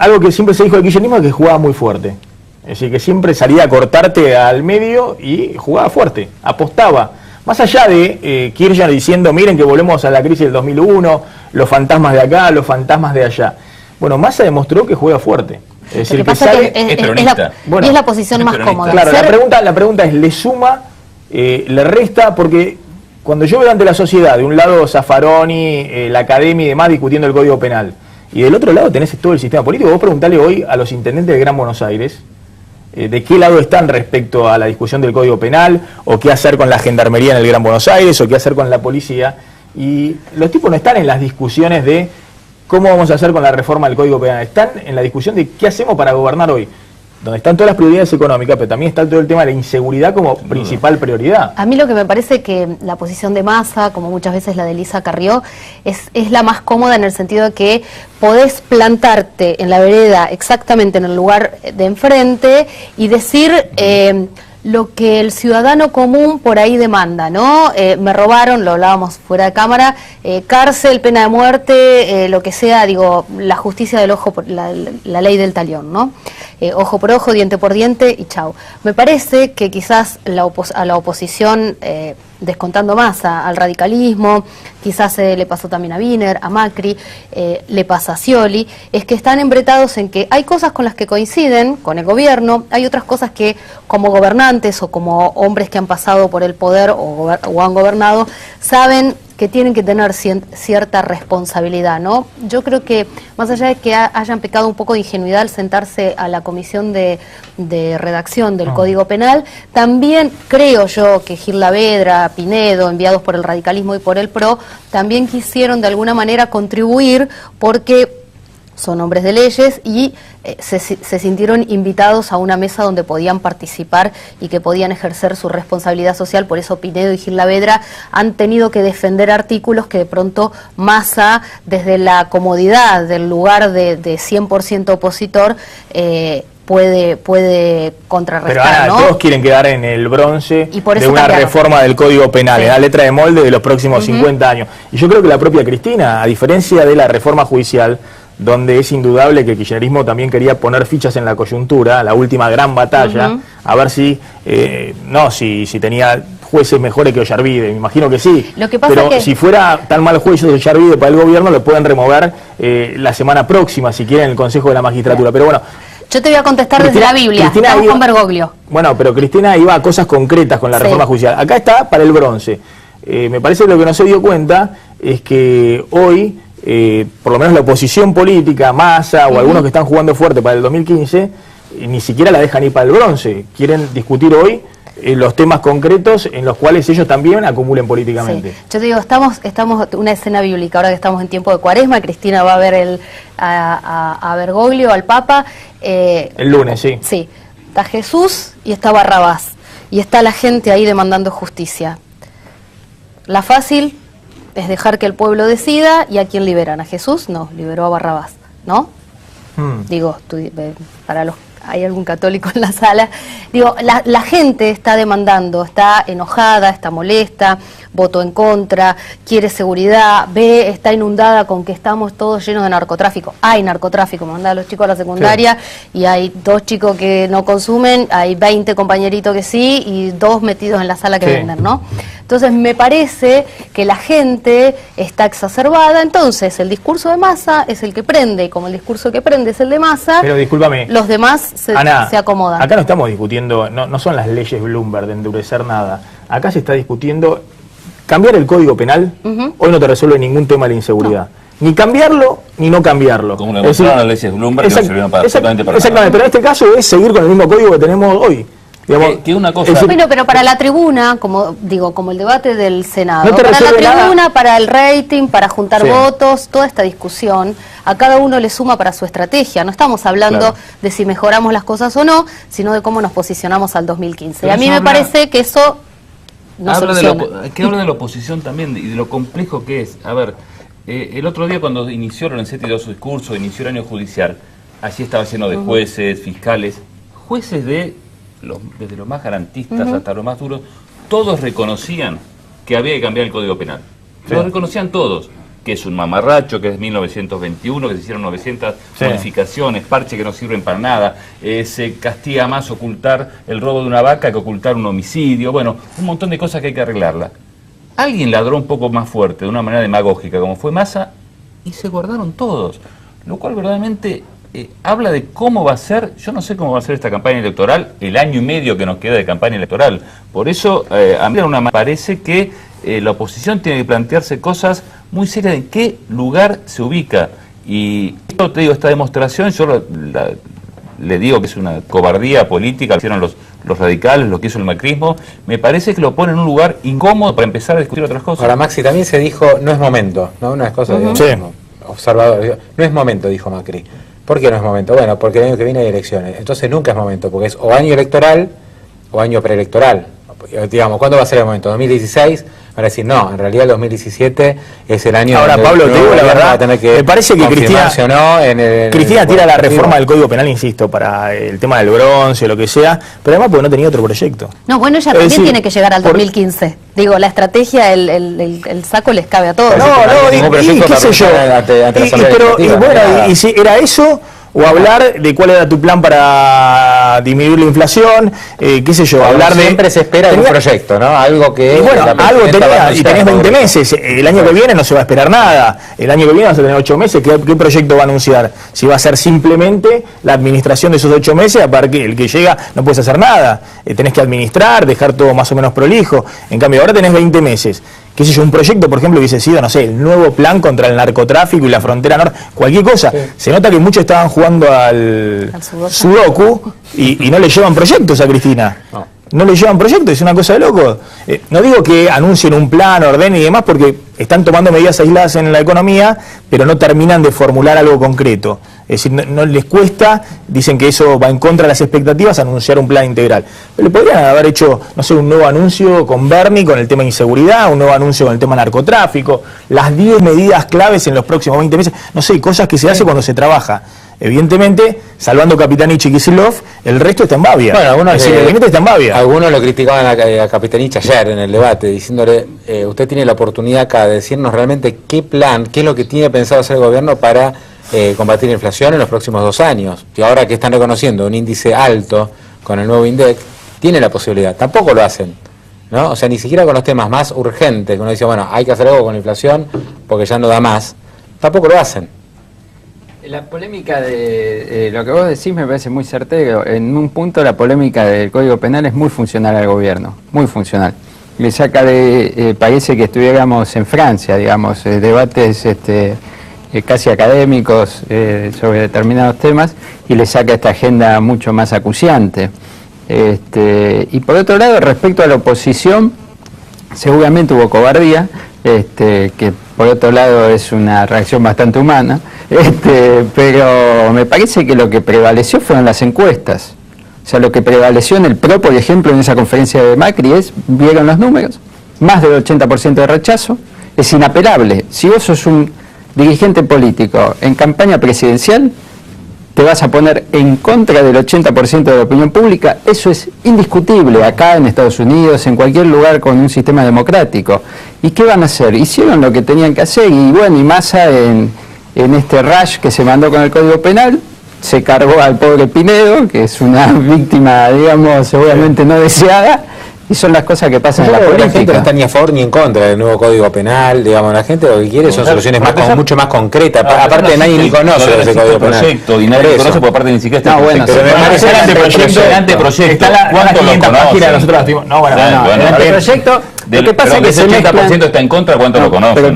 algo que siempre se dijo del kirchnerismo es que jugaba muy fuerte. Es decir, que siempre salía a cortarte al medio y jugaba fuerte, apostaba. Más allá de Kirchner diciendo, miren que volvemos a la crisis del 2001, los fantasmas de acá, los fantasmas de allá. Bueno, Massa demostró que juega fuerte. Es decir, que sabe... y es la posición más cómoda. Claro, la pregunta es, ¿le suma, le resta? Porque cuando yo veo ante la sociedad, de un lado Zaffaroni, la academia y demás discutiendo el Código Penal, y del otro lado tenés todo el sistema político, vos preguntale hoy a los intendentes del Gran Buenos Aires, de qué lado están respecto a la discusión del Código Penal, o qué hacer con la gendarmería en el Gran Buenos Aires, o qué hacer con la policía, y los tipos no están en las discusiones de cómo vamos a hacer con la reforma del Código Penal, están en la discusión de qué hacemos para gobernar hoy, donde están todas las prioridades económicas, pero también está todo el tema de la inseguridad como principal prioridad. A mí lo que me parece que la posición de Massa, como muchas veces la de Elisa Carrió, es la más cómoda en el sentido de que podés plantarte en la vereda exactamente en el lugar de enfrente y decir lo que el ciudadano común por ahí demanda, ¿no? Me robaron, lo hablábamos fuera de cámara, cárcel, pena de muerte, lo que sea, digo, la justicia del ojo, la ley del talión, ¿no? Ojo por ojo, diente por diente y chau. Me parece que quizás a la oposición, descontando más al radicalismo, quizás le pasó también a Wiener, a Macri, le pasa a Scioli, es que están embretados en que hay cosas con las que coinciden con el gobierno, hay otras cosas que como gobernantes o como hombres que han pasado por el poder o han gobernado, saben que tienen que tener cierta responsabilidad, ¿no? Yo creo que, más allá de que hayan pecado un poco de ingenuidad al sentarse a la comisión de redacción del Código Penal, también creo yo que Gil Lavedra, Pinedo, enviados por el radicalismo y por el PRO, también quisieron de alguna manera contribuir porque son hombres de leyes y se sintieron invitados a una mesa donde podían participar y que podían ejercer su responsabilidad social. Por eso Pinedo y Gil Lavedra han tenido que defender artículos que de pronto Massa, desde la comodidad del lugar de 100% opositor, puede contrarrestar, pero ahora, ¿no? Todos quieren quedar en el bronce de una cambiaron. reforma del Código Penal, en la letra de molde de los próximos 50 años. Y yo creo que la propia Cristina, a diferencia de la reforma judicial, donde es indudable que el kirchnerismo también quería poner fichas en la coyuntura, la última gran batalla, a ver si si tenía jueces mejores que Ollarvide, me imagino que sí, Lo que pasa pero es que si fuera tan mal juez de Ollarvide para el gobierno, lo pueden remover la semana próxima, si quieren, en el Consejo de la Magistratura. Pero bueno, yo te voy a contestar desde la Biblia, estamos con Bergoglio. Bueno, pero Cristina iba a cosas concretas con la reforma judicial. Acá está para el bronce. Me parece que lo que no se dio cuenta es que hoy, por lo menos la oposición política, Massa o algunos que están jugando fuerte para el 2015, ni siquiera la dejan ir para el bronce. Quieren discutir hoy los temas concretos en los cuales ellos también acumulen políticamente. Sí. Yo te digo, estamos una escena bíblica, ahora que estamos en tiempo de Cuaresma, Cristina va a ver a Bergoglio, al Papa. El lunes, sí. Sí, está Jesús y está Barrabás, y está la gente ahí demandando justicia. La fácil es dejar que el pueblo decida, y ¿a quién liberan? ¿A Jesús? No, liberó a Barrabás, ¿no? Digo, para los... ¿Hay algún católico en la sala? Digo, la gente está demandando, está enojada, está molesta, votó en contra, quiere seguridad, está inundada con que estamos todos llenos de narcotráfico. Hay narcotráfico, mandan a los chicos a la secundaria y hay 2 chicos que no consumen, hay 20 compañeritos que sí y 2 metidos en la sala que venden, ¿no? Entonces me parece que la gente está exacerbada, entonces el discurso de Massa es el que prende, y como el discurso que prende es el de Massa, pero discúlpame, los demás se acomodan. Acá no estamos discutiendo, no son las leyes Bloomberg de endurecer nada, acá se está discutiendo cambiar el Código Penal. Hoy no te resuelve ningún tema de la inseguridad. Ni cambiarlo, ni no cambiarlo. Como lo demostraron las leyes Bloomberg, que no sirvieron absolutamente para nada. Exactamente, pero en este caso es seguir con el mismo código que tenemos hoy. Digamos, que una cosa... Bueno, pero para la tribuna, como el debate del Senado, para la tribuna, nada. Para el rating, para juntar votos, toda esta discusión, a cada uno le suma para su estrategia. No estamos hablando de si mejoramos las cosas o no, sino de cómo nos posicionamos al 2015. Pero y a mí me parece que eso no soluciona. Que habla de la oposición también y de lo complejo que es. A ver, el otro día cuando inició Lorenzetti su discurso, inició el año judicial, allí estaba lleno de jueces, fiscales, jueces desde los más garantistas hasta los más duros, todos reconocían que había que cambiar el Código Penal. Lo reconocían todos. que es un mamarracho, que es 1921, que se hicieron 900 modificaciones, parches que no sirven para nada, se castiga más ocultar el robo de una vaca que ocultar un homicidio, bueno, un montón de cosas que hay que arreglarla. Alguien ladró un poco más fuerte, de una manera demagógica, como fue Massa, y se guardaron todos, lo cual verdaderamente habla de cómo va a ser. Yo no sé cómo va a ser esta campaña electoral, el año y medio que nos queda de campaña electoral. Por eso, a mí me parece que la oposición tiene que plantearse cosas muy serias en qué lugar se ubica. Y yo te digo, esta demostración, yo le digo que es una cobardía política, lo hicieron los radicales, lo que hizo el macrismo, me parece que lo pone en un lugar incómodo para empezar a discutir otras cosas. Ahora, Maxi, también se dijo, no es momento, ¿no? Una cosa observador, no es momento, dijo Macri. ¿Por qué no es momento? Bueno, porque el año que viene hay elecciones, entonces nunca es momento, porque es o año electoral o año preelectoral. Digamos, ¿cuándo va a ser el momento? ¿2016? Para decir, no, en realidad el 2017 es el año... Ahora, Pablo, te digo la verdad, me parece que Cristina tira la reforma del Código Penal, insisto, para el tema del bronce o lo que sea, pero además porque no tenía otro proyecto. No, bueno, ella también tiene que llegar al 2015. Digo, la estrategia, el saco les cabe a todos. Y qué sé yo. Y si era eso... O hablar de cuál era tu plan para disminuir la inflación, qué sé yo, pero hablar siempre se espera un proyecto, ¿no? Algo que... Bueno, algo tenía, y tenés 20 meses, el año que viene no se va a esperar nada, el año que viene vas a tener 8 meses, ¿qué proyecto va a anunciar? Si va a ser simplemente la administración de esos 8 meses, aparte que el que llega no puedes hacer nada, tenés que administrar, dejar todo más o menos prolijo, en cambio ahora tenés 20 meses. Qué sé yo, un proyecto, por ejemplo, hubiese sido, no sé, el nuevo plan contra el narcotráfico y la frontera norte, cualquier cosa. Sí. Se nota que muchos estaban jugando al Sudoku y no le llevan proyectos a Cristina. No le llevan proyectos, es una cosa de loco. No digo que anuncien un plan, ordenen y demás, porque están tomando medidas aisladas en la economía, pero no terminan de formular algo concreto. Es decir, no les cuesta, dicen que eso va en contra de las expectativas, anunciar un plan integral. Pero le podrían haber hecho, no sé, un nuevo anuncio con Bernie, con el tema de inseguridad, un nuevo anuncio con el tema narcotráfico, las 10 medidas claves en los próximos 20 meses, no sé, cosas que se hace cuando se trabaja. Evidentemente, salvando Capitanich y Kicillof, el resto está en Babia. Bueno, el está en Babia. Algunos lo criticaban a Capitanich ayer en el debate, diciéndole, usted tiene la oportunidad acá de decirnos realmente qué plan, qué es lo que tiene pensado hacer el gobierno para combatir la inflación en los próximos 2 años. Y ahora que están reconociendo un índice alto con el nuevo INDEC, tiene la posibilidad. Tampoco lo hacen, ¿no? O sea, ni siquiera con los temas más urgentes, que uno dice, bueno, hay que hacer algo con la inflación porque ya no da más. Tampoco lo hacen. La polémica de lo que vos decís me parece muy certero. En un punto la polémica del Código Penal es muy funcional al gobierno, muy funcional. Le saca parece que estuviéramos en Francia, digamos, debates casi académicos sobre determinados temas, y le saca esta agenda mucho más acuciante. Y por otro lado, respecto a la oposición, seguramente hubo cobardía, que por otro lado es una reacción bastante humana, pero me parece que lo que prevaleció fueron las encuestas. O sea, lo que prevaleció en el PRO, por ejemplo, en esa conferencia de Macri vieron los números, más del 80% de rechazo, es inapelable. Si vos sos un dirigente político en campaña presidencial, te vas a poner en contra del 80% de la opinión pública, eso es indiscutible acá en Estados Unidos, en cualquier lugar con un sistema democrático. ¿Y qué van a hacer? Hicieron lo que tenían que hacer, y bueno, y Massa en este rush que se mandó con el Código Penal, se cargó al pobre Pinedo, que es una víctima, digamos, seguramente no deseada, y son las cosas que pasan en la política. La gente no está ni a favor ni en contra del nuevo Código Penal, digamos, la gente lo que quiere son soluciones mucho más concretas. Aparte nadie ni conoce ese Código Penal. Y nadie conoce porque aparte ni siquiera está bueno, pero me parece el anteproyecto. Está la 500 páginas, nosotros las tuvimos. No, bueno, el anteproyecto, lo que pasa es que ese 80% está en contra, ¿cuánto lo conocen?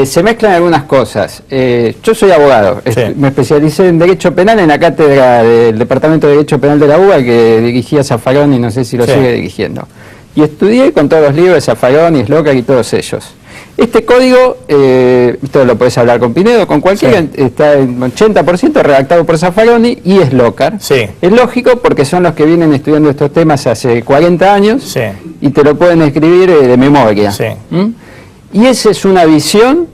Se mezclan algunas cosas. Yo soy abogado, me especialicé en Derecho Penal en la cátedra del Departamento de Derecho Penal de la UBA, que dirigía Zaffaroni, no sé si lo sigue dirigiendo. Y estudié con todos los libros de Zaffaroni, Slocar y todos ellos. Este código, esto lo podés hablar con Pinedo, con cualquiera, está en 80% redactado por Zaffaroni y Slocar. Es lógico porque son los que vienen estudiando estos temas hace 40 años y te lo pueden escribir de memoria. Y esa es una visión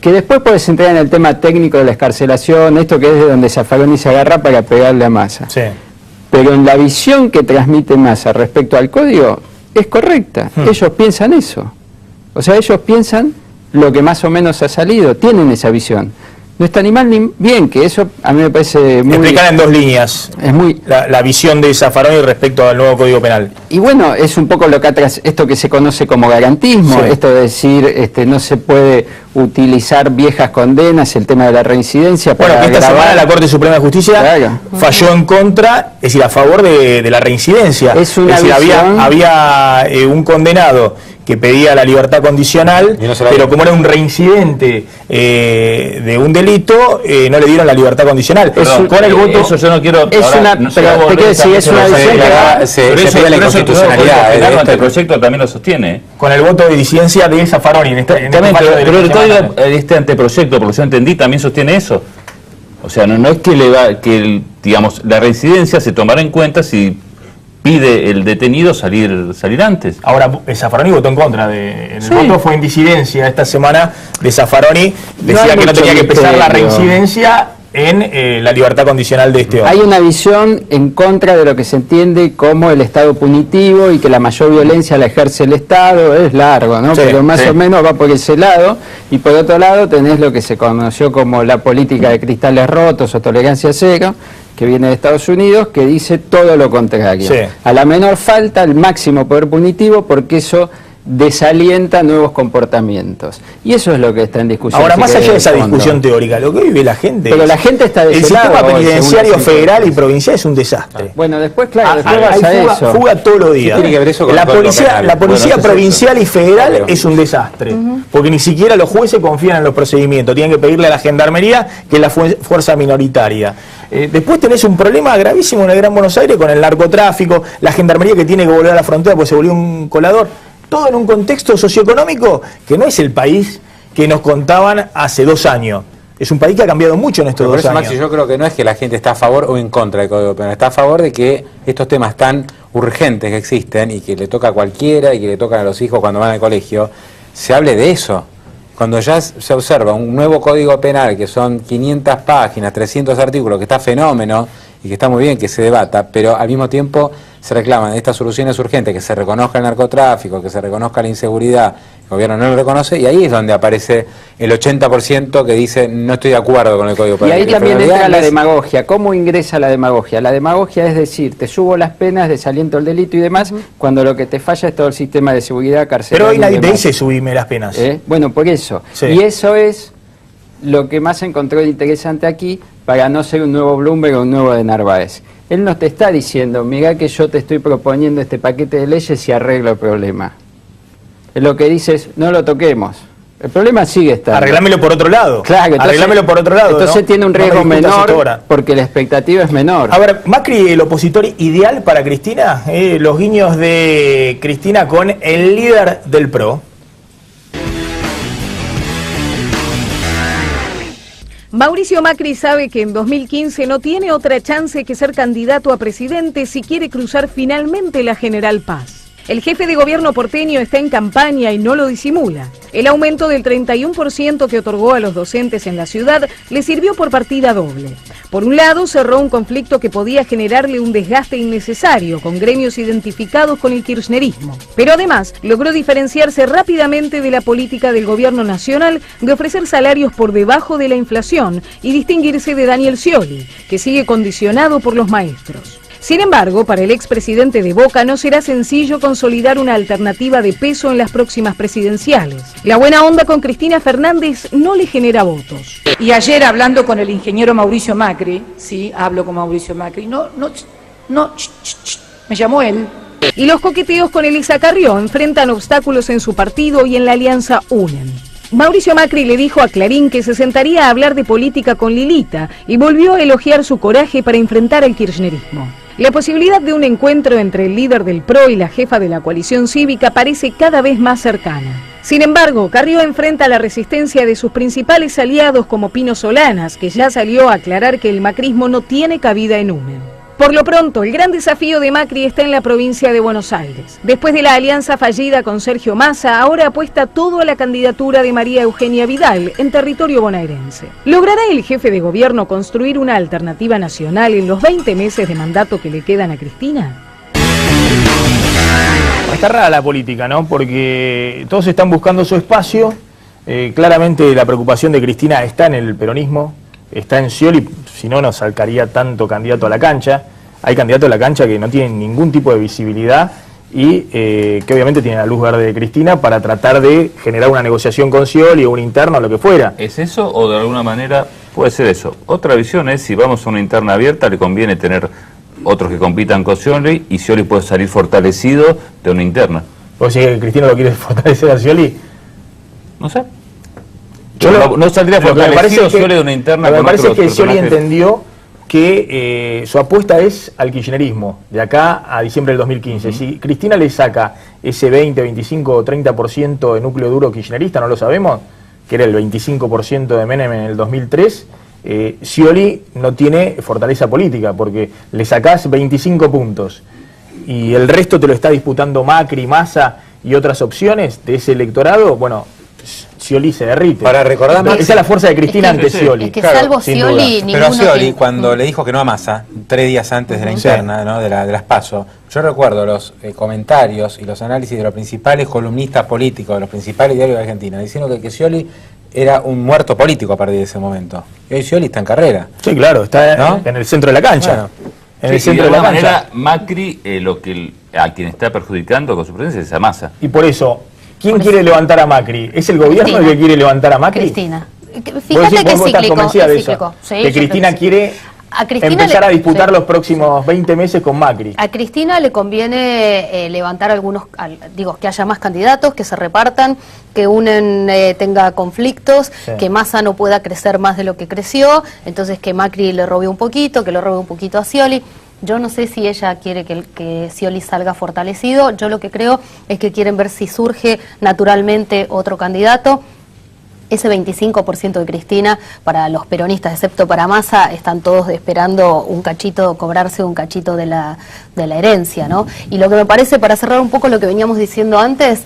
que después puedes entrar en el tema técnico de la excarcelación, esto que es de donde Zaffaroni se agarra para pegarle a Massa. Pero en la visión que transmite Massa respecto al código, es correcta. Ellos piensan eso. O sea, ellos piensan lo que más o menos ha salido, tienen esa visión. No está ni mal ni bien, que eso a mí me parece muy... Explicar en 2 líneas es muy la visión de Zaffaroni respecto al nuevo Código Penal. Y bueno, es un poco lo que atrás, esto que se conoce como garantismo, Sí. esto de decir no se puede utilizar viejas condenas, el tema de la reincidencia para Bueno, que esta agravar. semana la Corte Suprema de Justicia Claro. falló en contra, es decir, a favor de la reincidencia. Es una decir, visión- había un condenado que pedía la libertad condicional, Y no se la pero dieron. como era un reincidente de un delito, no le dieron la libertad condicional. Perdón, Con el voto... eso yo no quiero... Es ahora, una- no sé, pero hago te quiero decir, es una esa- visión que va- se Pero pide la eso el nuevo inconstitucionalidad Código de Penal, esto. el proyecto también lo sostiene. Con el voto de disidencia de Zaffaroni en este También, fallo de pero el elección código, nacional. este anteproyecto, por lo que yo entendí, también sostiene eso. O sea, no es que digamos, la reincidencia se tomará en cuenta si pide el detenido salir antes. Ahora, Zaffaroni votó en contra. El voto fue en disidencia esta semana de Zaffaroni. Decía hay que no mucho tenía que pesar la misterio. reincidencia en la libertad condicional de este hombre. Hay una visión en contra de lo que se entiende como el Estado punitivo y que la mayor violencia la ejerce el Estado, es largo, ¿no? Sí, Pero más sí. o menos va por ese lado, y por otro lado tenés lo que se conoció como la política de cristales rotos o tolerancia cero, que viene de Estados Unidos, que dice todo lo contrario. Sí. A la menor falta, el máximo poder punitivo, porque eso desalienta nuevos comportamientos. Y eso es lo que está en discusión. Ahora, si más querés, allá de esa de fondo. discusión teórica, lo que vive la gente... Pero la gente está de el ese sistema lado hoy, penitenciario según las federal y encuestas. provincial es un desastre. Bueno, después, claro, después Hay vas a fuga, eso. fuga todos los días. tiene que ver eso con la el Código policía, Penal? la policía Bueno, eso es provincial y federal Obvio. es un desastre, porque ni siquiera los jueces confían en los procedimientos, tienen que pedirle a la gendarmería, que es la fuerza minoritaria. Después tenés un problema gravísimo en el Gran Buenos Aires con el narcotráfico, la gendarmería que tiene que volver a la frontera porque se volvió un colador, todo en un contexto socioeconómico que no es el país que nos contaban hace 2 años. Es un país que ha cambiado mucho en estos Por 2 eso, años. Maxi, yo creo que no es que la gente está a favor o en contra del Código Penal, está a favor de que estos temas tan urgentes que existen y que le toca a cualquiera y que le tocan a los hijos cuando van al colegio, se hable de eso. Cuando ya se observa un nuevo Código Penal, que son 500 páginas, 300 artículos, que está fenómeno y que está muy bien que se debata, pero al mismo tiempo se reclaman estas soluciones urgentes, que se reconozca el narcotráfico, que se reconozca la inseguridad, el gobierno no lo reconoce, y ahí es donde aparece el 80% que dice no estoy de acuerdo con el Código Y Penal. ahí Pero también en realidad entra la es- demagogia. ¿Cómo ingresa la demagogia? La demagogia es decir, te subo las penas, desaliento el delito y demás, cuando lo que te falla es todo el sistema de seguridad carcelaria. Pero hoy nadie y te demás. dice subirme las penas. Bueno, por eso. Sí. Y eso es lo que más encontró de interesante aquí, para no ser un nuevo Bloomberg o un nuevo de Narváez. Él no te está diciendo, mirá que yo te estoy proponiendo este paquete de leyes y arreglo el problema. Él lo que dice es, no lo toquemos. El problema sigue estando. Arreglámelo por otro lado. Claro, entonces, Arreglámelo por otro lado. Entonces ¿no? tiene un No me riesgo discutas esto menor ahora. porque la expectativa es menor. A ver, Macri, el opositor ideal para Cristina, los guiños de Cristina con el líder del PRO. Mauricio Macri sabe que en 2015 no tiene otra chance que ser candidato a presidente si quiere cruzar finalmente la General Paz. El jefe de gobierno porteño está en campaña y no lo disimula. El aumento del 31% que otorgó a los docentes en la ciudad le sirvió por partida doble. Por un lado, cerró un conflicto que podía generarle un desgaste innecesario con gremios identificados con el kirchnerismo. Pero además, logró diferenciarse rápidamente de la política del gobierno nacional de ofrecer salarios por debajo de la inflación y distinguirse de Daniel Scioli, que sigue condicionado por los maestros. Sin embargo, para el expresidente de Boca no será sencillo consolidar una alternativa de peso en las próximas presidenciales. La buena onda con Cristina Fernández no le genera votos. Y ayer hablando con el ingeniero Mauricio Macri, sí, hablo con Mauricio Macri, me llamó él. Y los coqueteos con Elisa Carrió enfrentan obstáculos en su partido y en la alianza UNEN. Mauricio Macri le dijo a Clarín que se sentaría a hablar de política con Lilita y volvió a elogiar su coraje para enfrentar al kirchnerismo. La posibilidad de un encuentro entre el líder del PRO y la jefa de la coalición cívica parece cada vez más cercana. Sin embargo, Carrió enfrenta la resistencia de sus principales aliados como Pino Solanas, que ya salió a aclarar que el macrismo no tiene cabida en UNEN. Por lo pronto, el gran desafío de Macri está en la provincia de Buenos Aires. Después de la alianza fallida con Sergio Massa, ahora apuesta todo a la candidatura de María Eugenia Vidal en territorio bonaerense. ¿Logrará el jefe de gobierno construir una alternativa nacional en los 20 meses de mandato que le quedan a Cristina? Está rara la política, ¿no? Porque todos están buscando su espacio Claramente la preocupación de Cristina está en el peronismo, está en Scioli, si no, no sacaría tanto candidato a la cancha. Hay candidatos a la cancha que no tienen ningún tipo de visibilidad y que obviamente tienen la luz verde de Cristina para tratar de generar una negociación con Scioli o una interna o lo que fuera. ¿Es eso o de alguna manera puede ser eso? Otra visión es, si vamos a una interna abierta, le conviene tener otros que compitan con Scioli y Scioli puede salir fortalecido de una interna. ¿Vos decís que Cristina lo quiere fortalecer a Scioli? No sé. No saldría fortalecido Scioli de una interna. Lo que me parece es que Scioli entendió que su apuesta es al kirchnerismo, de acá a diciembre del 2015. Si Cristina le saca ese 20, 25 o 30% de núcleo duro kirchnerista, no lo sabemos, que era el 25% de Menem en el 2003, Scioli no tiene fortaleza política, porque le sacás 25 puntos y el resto te lo está disputando Macri, Massa y otras opciones de ese electorado, bueno, Scioli se derrite. Para recordar más, esa es la fuerza de Cristina ante Scioli. Es que salvo Scioli, pero Scioli, cuando le dijo que no a Massa, 3 días antes de la interna, ¿no? de las PASO, yo recuerdo los comentarios y los análisis de los principales columnistas políticos, de los principales diarios de Argentina, diciendo que Scioli era un muerto político a partir de ese momento. Y hoy Scioli está en carrera. Sí, claro, está en el centro de la cancha. Bueno. En el centro de la cancha. manera, Macri, a quien está perjudicando con su presencia es a Massa. Y por eso, ¿quién quiere levantar a Macri? ¿Es el gobierno el que quiere levantar a Macri? Cristina. Fíjate que es cíclico. Sí, que Cristina quiere empezar a disputar los próximos 20 meses con Macri. A Cristina le conviene levantar algunos, que haya más candidatos, que se repartan, que tenga conflictos, que Massa no pueda crecer más de lo que creció, entonces que Macri le robe un poquito, que le robe un poquito a Scioli. Yo no sé si ella quiere que Scioli salga fortalecido, yo lo que creo es que quieren ver si surge naturalmente otro candidato. Ese 25% de Cristina, para los peronistas, excepto para Massa, están todos esperando cobrarse un cachito de la herencia, ¿no? Y lo que me parece, para cerrar un poco lo que veníamos diciendo antes,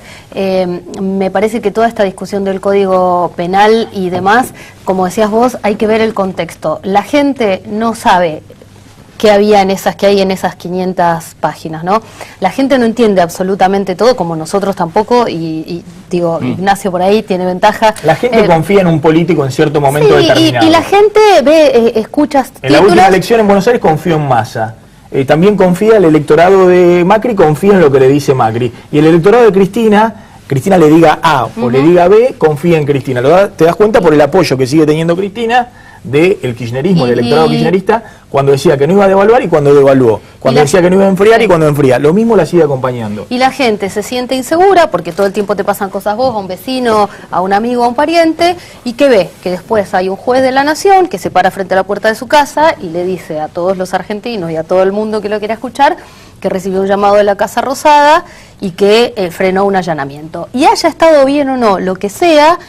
me parece que toda esta discusión del Código Penal y demás, como decías vos, hay que ver el contexto. La gente no sabe que hay en esas 500 páginas, ¿no? La gente no entiende absolutamente todo, como nosotros tampoco, Ignacio por ahí tiene ventaja. La gente confía en un político en cierto momento determinado. Y la gente escucha en la última elección en Buenos Aires confió en Massa. También confía, el electorado de Macri confía en lo que le dice Macri. Y el electorado de Cristina le diga A o le diga B, confía en Cristina. Te das cuenta por el apoyo que sigue teniendo Cristina del kirchnerismo, del electorado kirchnerista, cuando decía que no iba a devaluar y cuando devaluó, cuando decía que no iba a enfriar y cuando enfría, lo mismo la sigue acompañando. Y la gente se siente insegura porque todo el tiempo te pasan cosas vos, a un vecino, a un amigo, a un pariente, y que ve que después hay un juez de la nación que se para frente a la puerta de su casa y le dice a todos los argentinos y a todo el mundo que lo quiera escuchar que recibió un llamado de la Casa Rosada y que frenó un allanamiento. Y haya estado bien o no, lo que sea,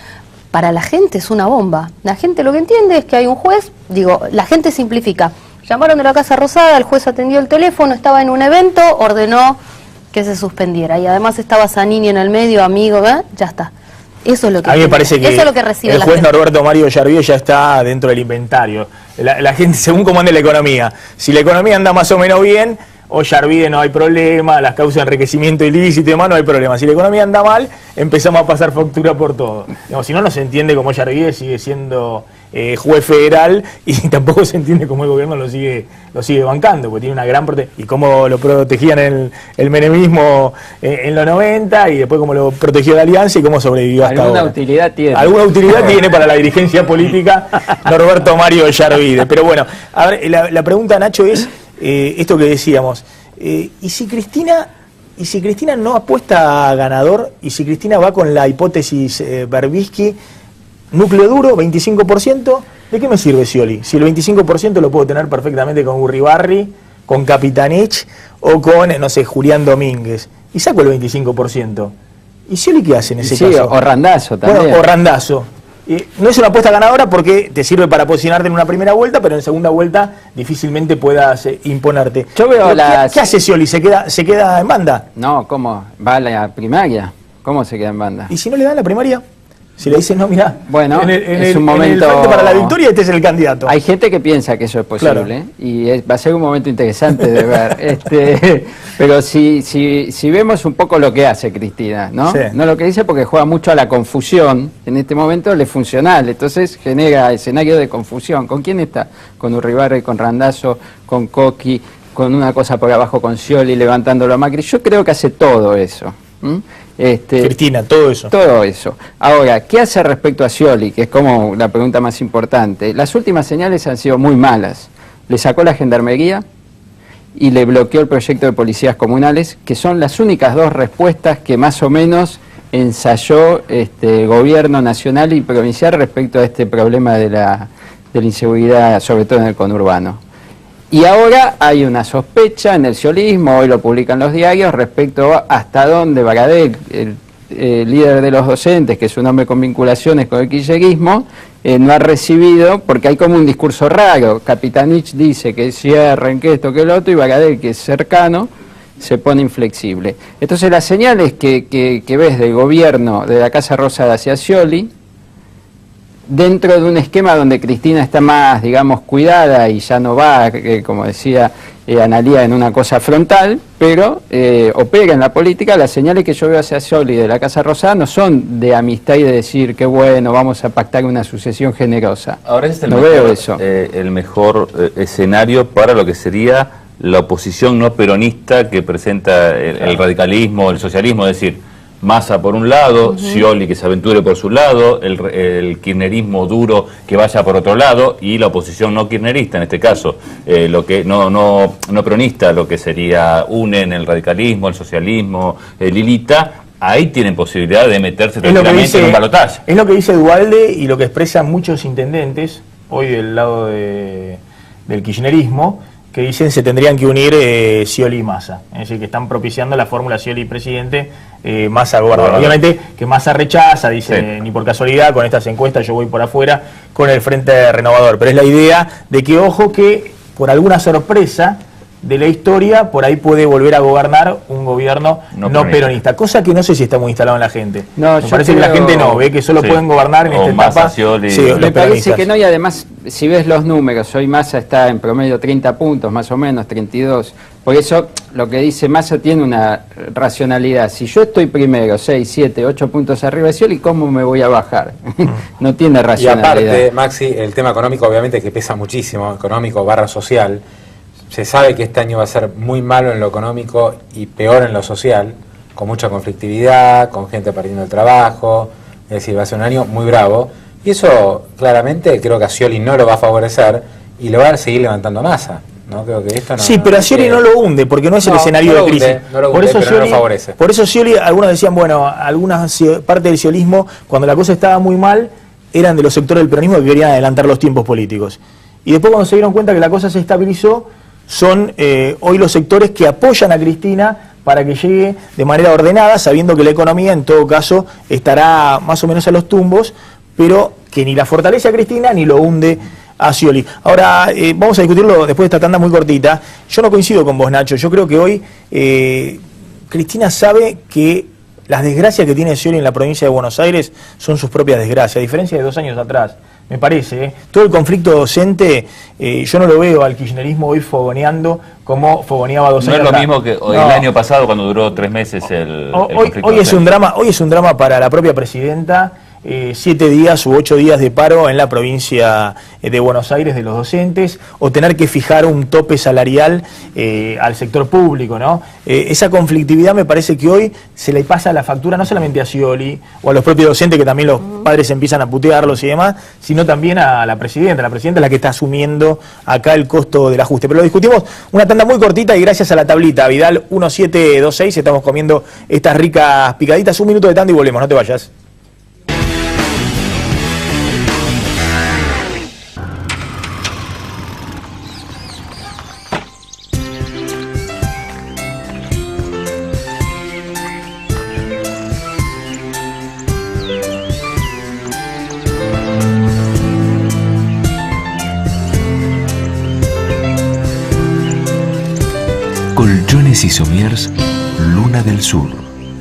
para la gente es una bomba. La gente lo que entiende es que hay un juez, la gente simplifica. Llamaron de la Casa Rosada, el juez atendió el teléfono, estaba en un evento, ordenó que se suspendiera. Y además estaba Zanini en el medio, amigo, ya está. Eso es lo que, a mí me parece que eso es lo que recibe el la juez gente. Norberto Mario Yarvío ya está dentro del inventario. La gente, según cómo ande la economía, si la economía anda más o menos bien, o Yarvide no hay problema, las causas de enriquecimiento ilícito y demás no hay problema. Si la economía anda mal, empezamos a pasar factura por todo. Si no se entiende cómo Yarvide sigue siendo juez federal y tampoco se entiende cómo el gobierno lo sigue bancando, porque tiene una gran protección. Y cómo lo protegían el menemismo en los 90 y después cómo lo protegió la Alianza y cómo sobrevivió hasta ahora. Alguna utilidad tiene. Alguna utilidad tiene para la dirigencia política Norberto Mario Yarvide. Pero bueno, a ver, la pregunta, Nacho, es esto que decíamos, y si Cristina no apuesta a ganador, y si Cristina va con la hipótesis Berbisky, núcleo duro, 25%, ¿de qué me sirve Scioli? Si el 25% lo puedo tener perfectamente con Urribarri, con Capitanich o con, no sé, Julián Domínguez, y saco el 25%. ¿Y Scioli qué hace en ese caso? O Randazzo también. Bueno, o Randazzo. No es una apuesta ganadora porque te sirve para posicionarte en una primera vuelta, pero en segunda vuelta difícilmente puedas imponerte. Yo veo ¿Qué hace Scioli? ¿Se queda en banda? No, ¿cómo? ¿Va a la primaria? ¿Cómo se queda en banda? ¿Y si no le dan la primaria? Si le dicen, no, mirá, bueno, es un momento... en el Frente para la Victoria este es el candidato. Hay gente que piensa que eso es posible, claro. Y va a ser un momento interesante de ver. Pero si vemos un poco lo que hace Cristina, ¿no? Sí. No lo que dice, porque juega mucho a la confusión. En este momento le es funcional, entonces genera escenario de confusión. ¿Con quién está? Con Urribarri, con Randazzo, con Coqui, con una cosa por abajo con Scioli levantándolo a Macri. Yo creo que hace todo eso. Cristina, todo eso. Todo eso. Ahora, ¿qué hace respecto a Scioli? Que es como la pregunta más importante. Las últimas señales han sido muy malas. Le sacó la gendarmería y le bloqueó el proyecto de policías comunales, que son las únicas dos respuestas que más o menos ensayó el gobierno nacional y provincial respecto a este problema de la inseguridad, sobre todo en el conurbano. Y ahora hay una sospecha en el sciolismo, hoy lo publican los diarios, respecto a hasta dónde Baradel, el líder de los docentes, que es un hombre con vinculaciones con el kirchnerismo, no ha recibido, porque hay como un discurso raro. Capitanich dice que cierren, que esto, que lo otro, y Baradel, que es cercano, se pone inflexible. Entonces las señales que ves del gobierno de la Casa Rosada hacia Scioli, dentro de un esquema donde Cristina está más, digamos, cuidada y ya no va, como decía Analía, en una cosa frontal, pero opera en la política. Las señales que yo veo hacia Scioli de la Casa Rosada no son de amistad y de decir que bueno, vamos a pactar una sucesión generosa. Ahora es no veo eso. El mejor escenario para lo que sería la oposición no peronista que presenta el radicalismo, el socialismo, es decir, Massa por un lado, Scioli que se aventure por su lado, el kirchnerismo duro que vaya por otro lado, y la oposición no kirchnerista, en este caso, lo que no peronista, lo que sería UNEN, el radicalismo, el socialismo, Lilita. Ahí tienen posibilidad de meterse tranquilamente en un balotaje. Es lo que dice Duhalde y lo que expresan muchos intendentes, hoy del lado del kirchnerismo, que dicen se tendrían que unir Scioli y Massa. Es decir, que están propiciando la fórmula Scioli presidente, Massa gobernador. Obviamente que Massa rechaza, dice, ni por casualidad, con estas encuestas yo voy por afuera, con el Frente Renovador. Pero es la idea de que, ojo, que por alguna sorpresa de la historia, por ahí puede volver a gobernar un gobierno no peronista, cosa que no sé si está muy instalado en la gente. No, me parece que la gente no, ve que solo pueden gobernar en esta etapa. Me parece que no, y además, si ves los números, hoy Massa está en promedio 30 puntos, más o menos, 32. Por eso, lo que dice Massa tiene una racionalidad. Si yo estoy primero, 6, 7, 8 puntos arriba de Scioli, ¿cómo me voy a bajar? No tiene racionalidad. Y aparte, Maxi, el tema económico obviamente que pesa muchísimo, económico / social. Se sabe que este año va a ser muy malo en lo económico y peor en lo social, con mucha conflictividad, con gente perdiendo el trabajo, es decir, va a ser un año muy bravo, y eso claramente creo que a Scioli no lo va a favorecer y lo va a seguir levantando a Massa. ¿No? Creo que esto no, sí, pero a Scioli no lo hunde, porque no es el escenario de crisis. Por eso Scioli, no lo favorece. Por eso Scioli, algunos decían, bueno, algunas partes del sciolismo, cuando la cosa estaba muy mal, eran de los sectores del peronismo que querían adelantar los tiempos políticos. Y después cuando se dieron cuenta que la cosa se estabilizó, son hoy los sectores que apoyan a Cristina para que llegue de manera ordenada, sabiendo que la economía en todo caso estará más o menos a los tumbos, pero que ni la fortalece a Cristina ni lo hunde a Scioli. Ahora, vamos a discutirlo después de esta tanda muy cortita. Yo no coincido con vos, Nacho. Yo creo que hoy Cristina sabe que las desgracias que tiene Scioli en la provincia de Buenos Aires son sus propias desgracias, a diferencia de 2 años atrás. Me parece, todo el conflicto docente, yo no lo veo al kirchnerismo hoy fogoneando como fogoneaba 2 años atrás. No es lo mismo que el año pasado cuando duró 3 meses el conflicto hoy docente. Hoy es un drama para la propia presidenta, 7 días u 8 días de paro en la provincia de Buenos Aires de los docentes, o tener que fijar un tope salarial al sector público, ¿no? Esa conflictividad me parece que hoy se le pasa la factura no solamente a Scioli o a los propios docentes, que también los padres empiezan a putearlos y demás, sino también a la presidenta. La presidenta es la que está asumiendo acá el costo del ajuste. Pero lo discutimos una tanda muy cortita y gracias a la tablita Vidal 1726 estamos comiendo estas ricas picaditas. 1 minuto de tanda y volvemos, no te vayas. Colchones y somiers, Luna del Sur.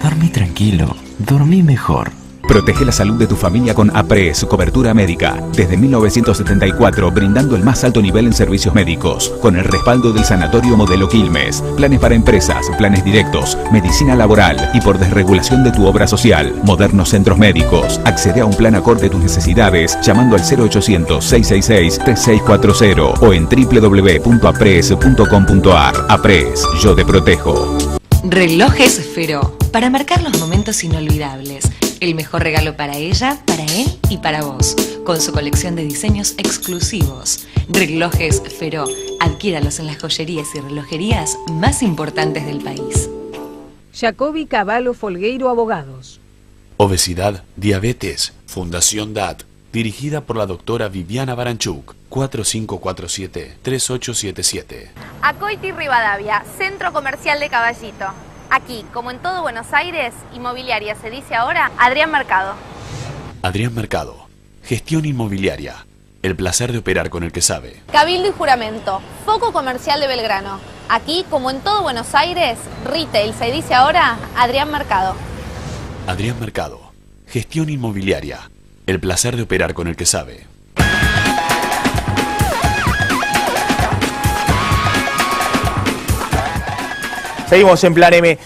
Dormí tranquilo, dormí mejor. Protege la salud de tu familia con APRES, cobertura médica. Desde 1974, brindando el más alto nivel en servicios médicos. Con el respaldo del Sanatorio Modelo Quilmes. Planes para empresas, planes directos, medicina laboral y por desregulación de tu obra social. Modernos centros médicos. Accede a un plan acorde a tus necesidades llamando al 0800-666-3640 o en www.apres.com.ar. APRES, yo te protejo. Relojes Feró, para marcar los momentos inolvidables. El mejor regalo para ella, para él y para vos, con su colección de diseños exclusivos. Relojes Feró, adquiéralos en las joyerías y relojerías más importantes del país. Jacobi Cavallo Folgueiro Abogados. Obesidad, diabetes, Fundación DAT, dirigida por la doctora Viviana Baranchuk, 4547-3877. Acoiti Rivadavia, Centro Comercial de Caballito. Aquí, como en todo Buenos Aires, inmobiliaria se dice ahora Adrián Mercado. Adrián Mercado, gestión inmobiliaria, el placer de operar con el que sabe. Cabildo y Juramento, Foco Comercial de Belgrano. Aquí, como en todo Buenos Aires, retail se dice ahora Adrián Mercado. Adrián Mercado, gestión inmobiliaria, el placer de operar con el que sabe. Seguimos en Plan M.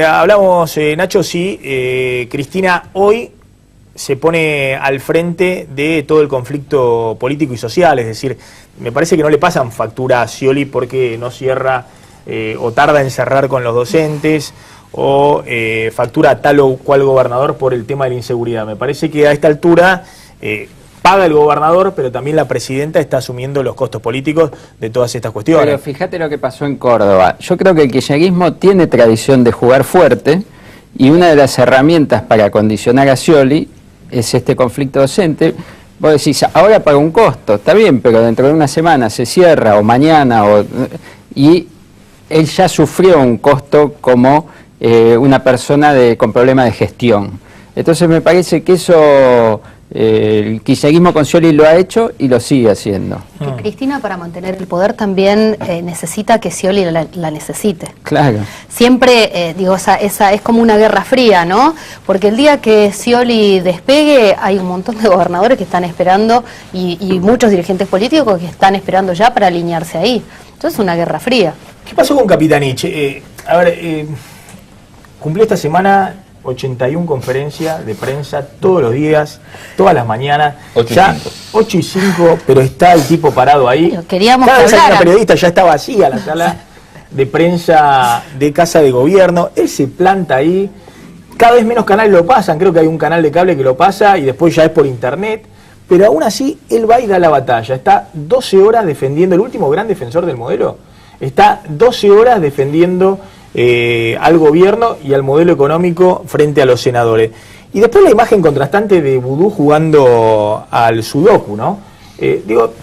Hablamos, Nacho, sí, Cristina hoy se pone al frente de todo el conflicto político y social, es decir, me parece que no le pasan factura a Scioli porque no cierra o tarda en cerrar con los docentes o factura a tal o cual gobernador por el tema de la inseguridad. Me parece que a esta altura paga el gobernador, pero también la presidenta está asumiendo los costos políticos de todas estas cuestiones. Pero fíjate lo que pasó en Córdoba. Yo creo que el kirchnerismo tiene tradición de jugar fuerte y una de las herramientas para condicionar a Scioli es este conflicto docente. Vos decís, ahora paga un costo, está bien, pero dentro de una semana se cierra o mañana y él ya sufrió un costo como una persona con problemas de gestión. Entonces me parece que eso el kirchnerismo con Scioli lo ha hecho y lo sigue haciendo. Que Cristina, para mantener el poder, también necesita que Scioli la necesite. Claro. Siempre, esa es como una guerra fría, ¿no? Porque el día que Scioli despegue, hay un montón de gobernadores que están esperando y muchos dirigentes políticos que están esperando ya para alinearse ahí. Entonces es una guerra fría. ¿Qué pasó con Capitanich? Cumplió esta semana 81 conferencias de prensa todos los días, todas las mañanas. 8 y 5, pero está el tipo parado ahí. Queríamos Cada vez que hay hablar. una periodista, ya está vacía la sala de prensa de Casa de Gobierno. Él se planta ahí. Cada vez menos canales lo pasan. Creo que hay un canal de cable que lo pasa y después ya es por internet. Pero aún así, él va y da la batalla. Está 12 horas defendiendo, el último gran defensor del modelo. Está 12 horas defendiendo al gobierno y al modelo económico frente a los senadores. Y después la imagen contrastante de Vudú jugando al sudoku, ¿no?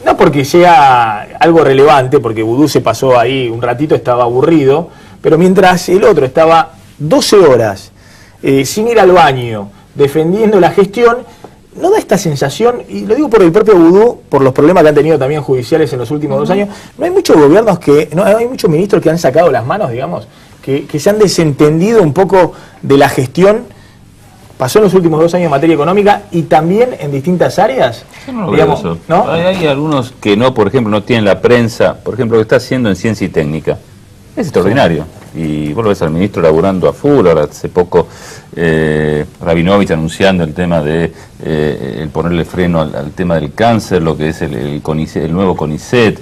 No porque sea algo relevante, porque Vudú se pasó ahí un ratito, estaba aburrido, pero mientras el otro estaba 12 horas sin ir al baño, defendiendo la gestión, ¿no da esta sensación? Y lo digo por el propio Vudú, por los problemas que han tenido también judiciales en los últimos 2 años. No hay muchos gobiernos hay muchos ministros que han sacado las manos, digamos, que se han desentendido un poco de la gestión. Pasó en los últimos 2 años en materia económica y también en distintas áreas. Yo no veo eso. ¿No? Hay algunos que no, por ejemplo, no tienen la prensa, por ejemplo, lo que está haciendo en ciencia y técnica. Es extraordinario. Y vos lo ves al ministro laburando a full, ahora hace poco Rabinovich anunciando el tema de el ponerle freno al tema del cáncer, lo que es el nuevo CONICET,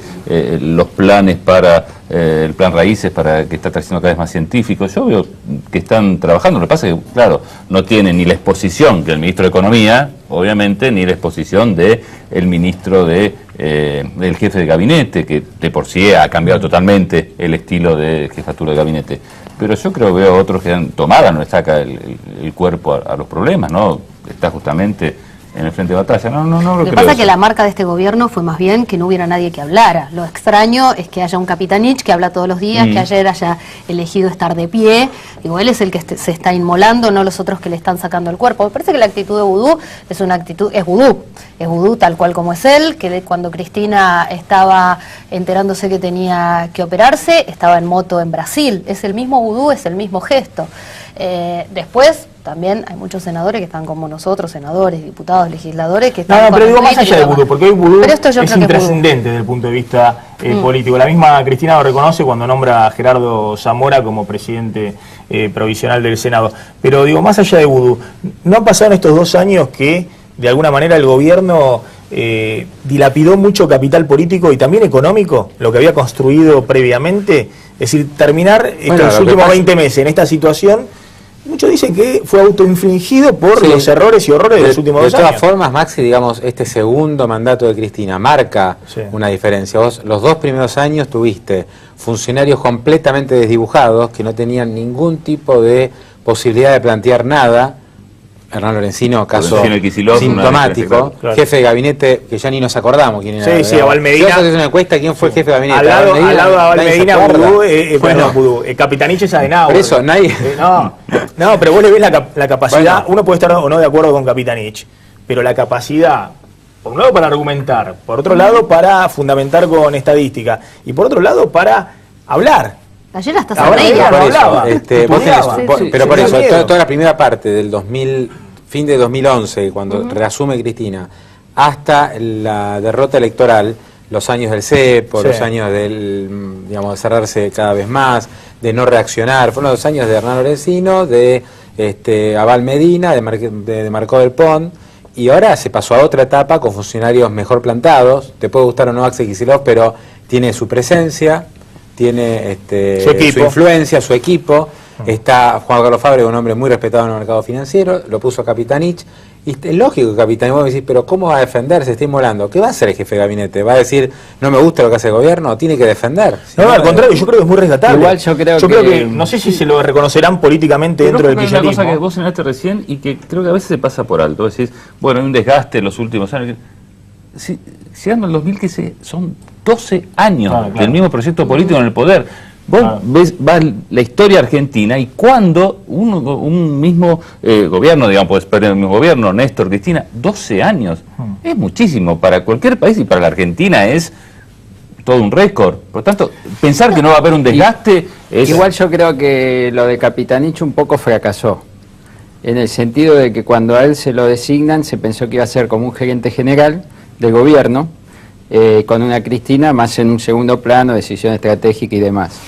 los planes para el plan Raíces para que está trayendo cada vez más científicos. Yo veo que están trabajando. Lo que pasa es que, claro, no tienen ni la exposición que el ministro de Economía, obviamente, ni la exposición de el ministro del jefe de gabinete, que de por sí ha cambiado totalmente el estilo de jefatura de gabinete. Pero yo creo que veo otros que han tomado, no le saca el cuerpo a los problemas, ¿no? Está justamente en el frente de batalla. Lo que pasa es que la marca de este gobierno fue más bien que no hubiera nadie que hablara. Lo extraño es que haya un Capitanich que habla todos los días, que ayer haya elegido estar de pie. Digo, él es el que se está inmolando, no los otros que le están sacando el cuerpo. Me parece que la actitud de Vudú es Vudú tal cual como es él, que cuando Cristina estaba enterándose que tenía que operarse, estaba en moto en Brasil. Es el mismo Vudú, es el mismo gesto. Después también hay muchos senadores que están como nosotros, senadores, diputados, legisladores, que están... No, pero digo más allá de vudú, porque hoy vudú es intrascendente desde el punto de vista político. La misma Cristina lo reconoce cuando nombra a Gerardo Zamora como presidente provisional del Senado. Pero digo, más allá de vudú, ¿no han pasado en estos 2 años que de alguna manera el gobierno dilapidó mucho capital político y también económico, lo que había construido previamente? Es decir, terminar estos últimos 20 meses en esta situación, muchos dicen que fue autoinfligido por los errores y horrores de los últimos 2 años. De todas formas, Maxi, digamos, este segundo mandato de Cristina marca una diferencia. Vos los 2 primeros años tuviste funcionarios completamente desdibujados, que no tenían ningún tipo de posibilidad de plantear nada. Hernán Lorenzino, caso sintomático, jefe de gabinete, que ya ni nos acordamos quién era. Sí, Abal Medina. Si vos haces una encuesta, ¿quién fue el jefe de gabinete? Al lado de Abal Medina, Vudú, Capitanich es Adenauer. Por eso, nadie... No, pero vos le ves la capacidad, uno puede estar o no de acuerdo con Capitanich, pero la capacidad, por un lado para argumentar, por otro lado para fundamentar con estadística, y por otro lado para hablar. Ayer hasta se reía. Pero por eso, toda la primera parte del fin de 2011, cuando reasume Cristina, hasta la derrota electoral, los años del cepo, los años del, digamos, de cerrarse cada vez más, de no reaccionar, fueron los años de Hernán Lorenzino, de Abal Medina, de Marcó del Pont, y ahora se pasó a otra etapa con funcionarios mejor plantados. Te puede gustar o no Axel Kicillof, pero tiene su presencia, tiene su influencia, su equipo. Está Juan Carlos Fábrega, un hombre muy respetado en el mercado financiero, lo puso Capitanich. Y es lógico que Capitanich, vos me decís, pero ¿cómo va a defenderse? Está inmolando. ¿Qué va a hacer el jefe de gabinete? ¿Va a decir, no me gusta lo que hace el gobierno? Tiene que defender. No, al contrario, yo creo que es muy rescatable. Igual yo creo que no sé si se lo reconocerán políticamente dentro del kirchnerismo. Hay una cosa que vos señalaste recién y que creo que a veces se pasa por alto. Decís, bueno, hay un desgaste en los últimos años. Si llegando al 2015 son 12 años del mismo proyecto político en el poder. Vos ves la historia argentina y cuando un mismo gobierno, digamos, puedes perder el mismo gobierno, Néstor, Cristina, 12 años, es muchísimo para cualquier país y para la Argentina es todo un récord. Por lo tanto, pensar que no va a haber un desgaste es... Igual yo creo que lo de Capitanich un poco fracasó, en el sentido de que cuando a él se lo designan se pensó que iba a ser como un gerente general del gobierno, con una Cristina más en un segundo plano, decisión estratégica y demás.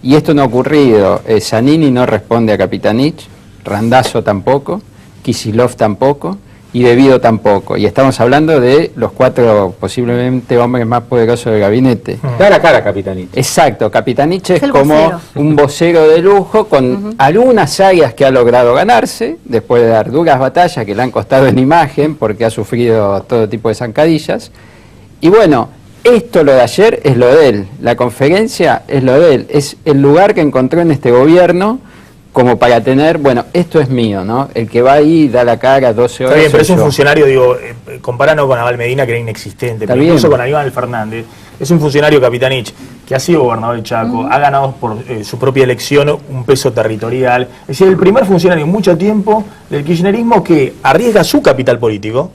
Y esto no ha ocurrido. Zanini no responde a Capitanich, Randazzo tampoco, Kicillof tampoco y De Vito tampoco. Y estamos hablando de los 4 posiblemente hombres más poderosos del gabinete. Cara a cara Capitanich. Exacto, Capitanich es como un vocero de lujo con algunas áreas que ha logrado ganarse, después de dar duras batallas que le han costado en imagen porque ha sufrido todo tipo de zancadillas. Y bueno, esto lo de ayer es lo de él, la conferencia es lo de él, es el lugar que encontró en este gobierno como para tener, bueno, esto es mío, ¿no? El que va ahí da la cara 12 horas. Está bien, pero es un funcionario, digo, comparando con Abal Medina, que era inexistente, pero incluso con Aníbal Fernández, es un funcionario Capitanich que ha sido gobernador de Chaco, ha ganado por su propia elección un peso territorial, es decir, el primer funcionario en mucho tiempo del kirchnerismo que arriesga su capital político,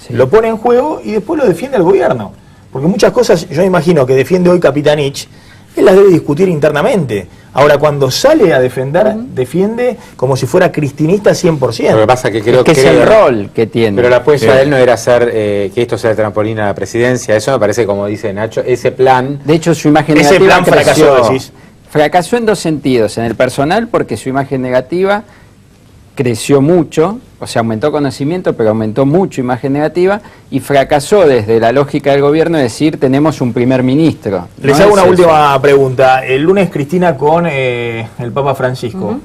lo pone en juego y después lo defiende el gobierno. Porque muchas cosas, yo imagino que defiende hoy Capitanich, él las debe discutir internamente. Ahora, cuando sale a defender, defiende como si fuera cristinista 100%. Lo que pasa que creo que es el rol que tiene. Pero la apuesta de él no era hacer que esto sea el trampolín a la presidencia. Eso me parece, como dice Nacho, ese plan... De hecho, su imagen negativa... Ese plan fracasó, decís. Fracasó en 2 sentidos. En el personal, porque su imagen negativa creció mucho, o sea, aumentó conocimiento, pero aumentó mucho imagen negativa, y fracasó desde la lógica del gobierno de decir, tenemos un primer ministro. Les hago una última pregunta. El lunes, Cristina, con el Papa Francisco.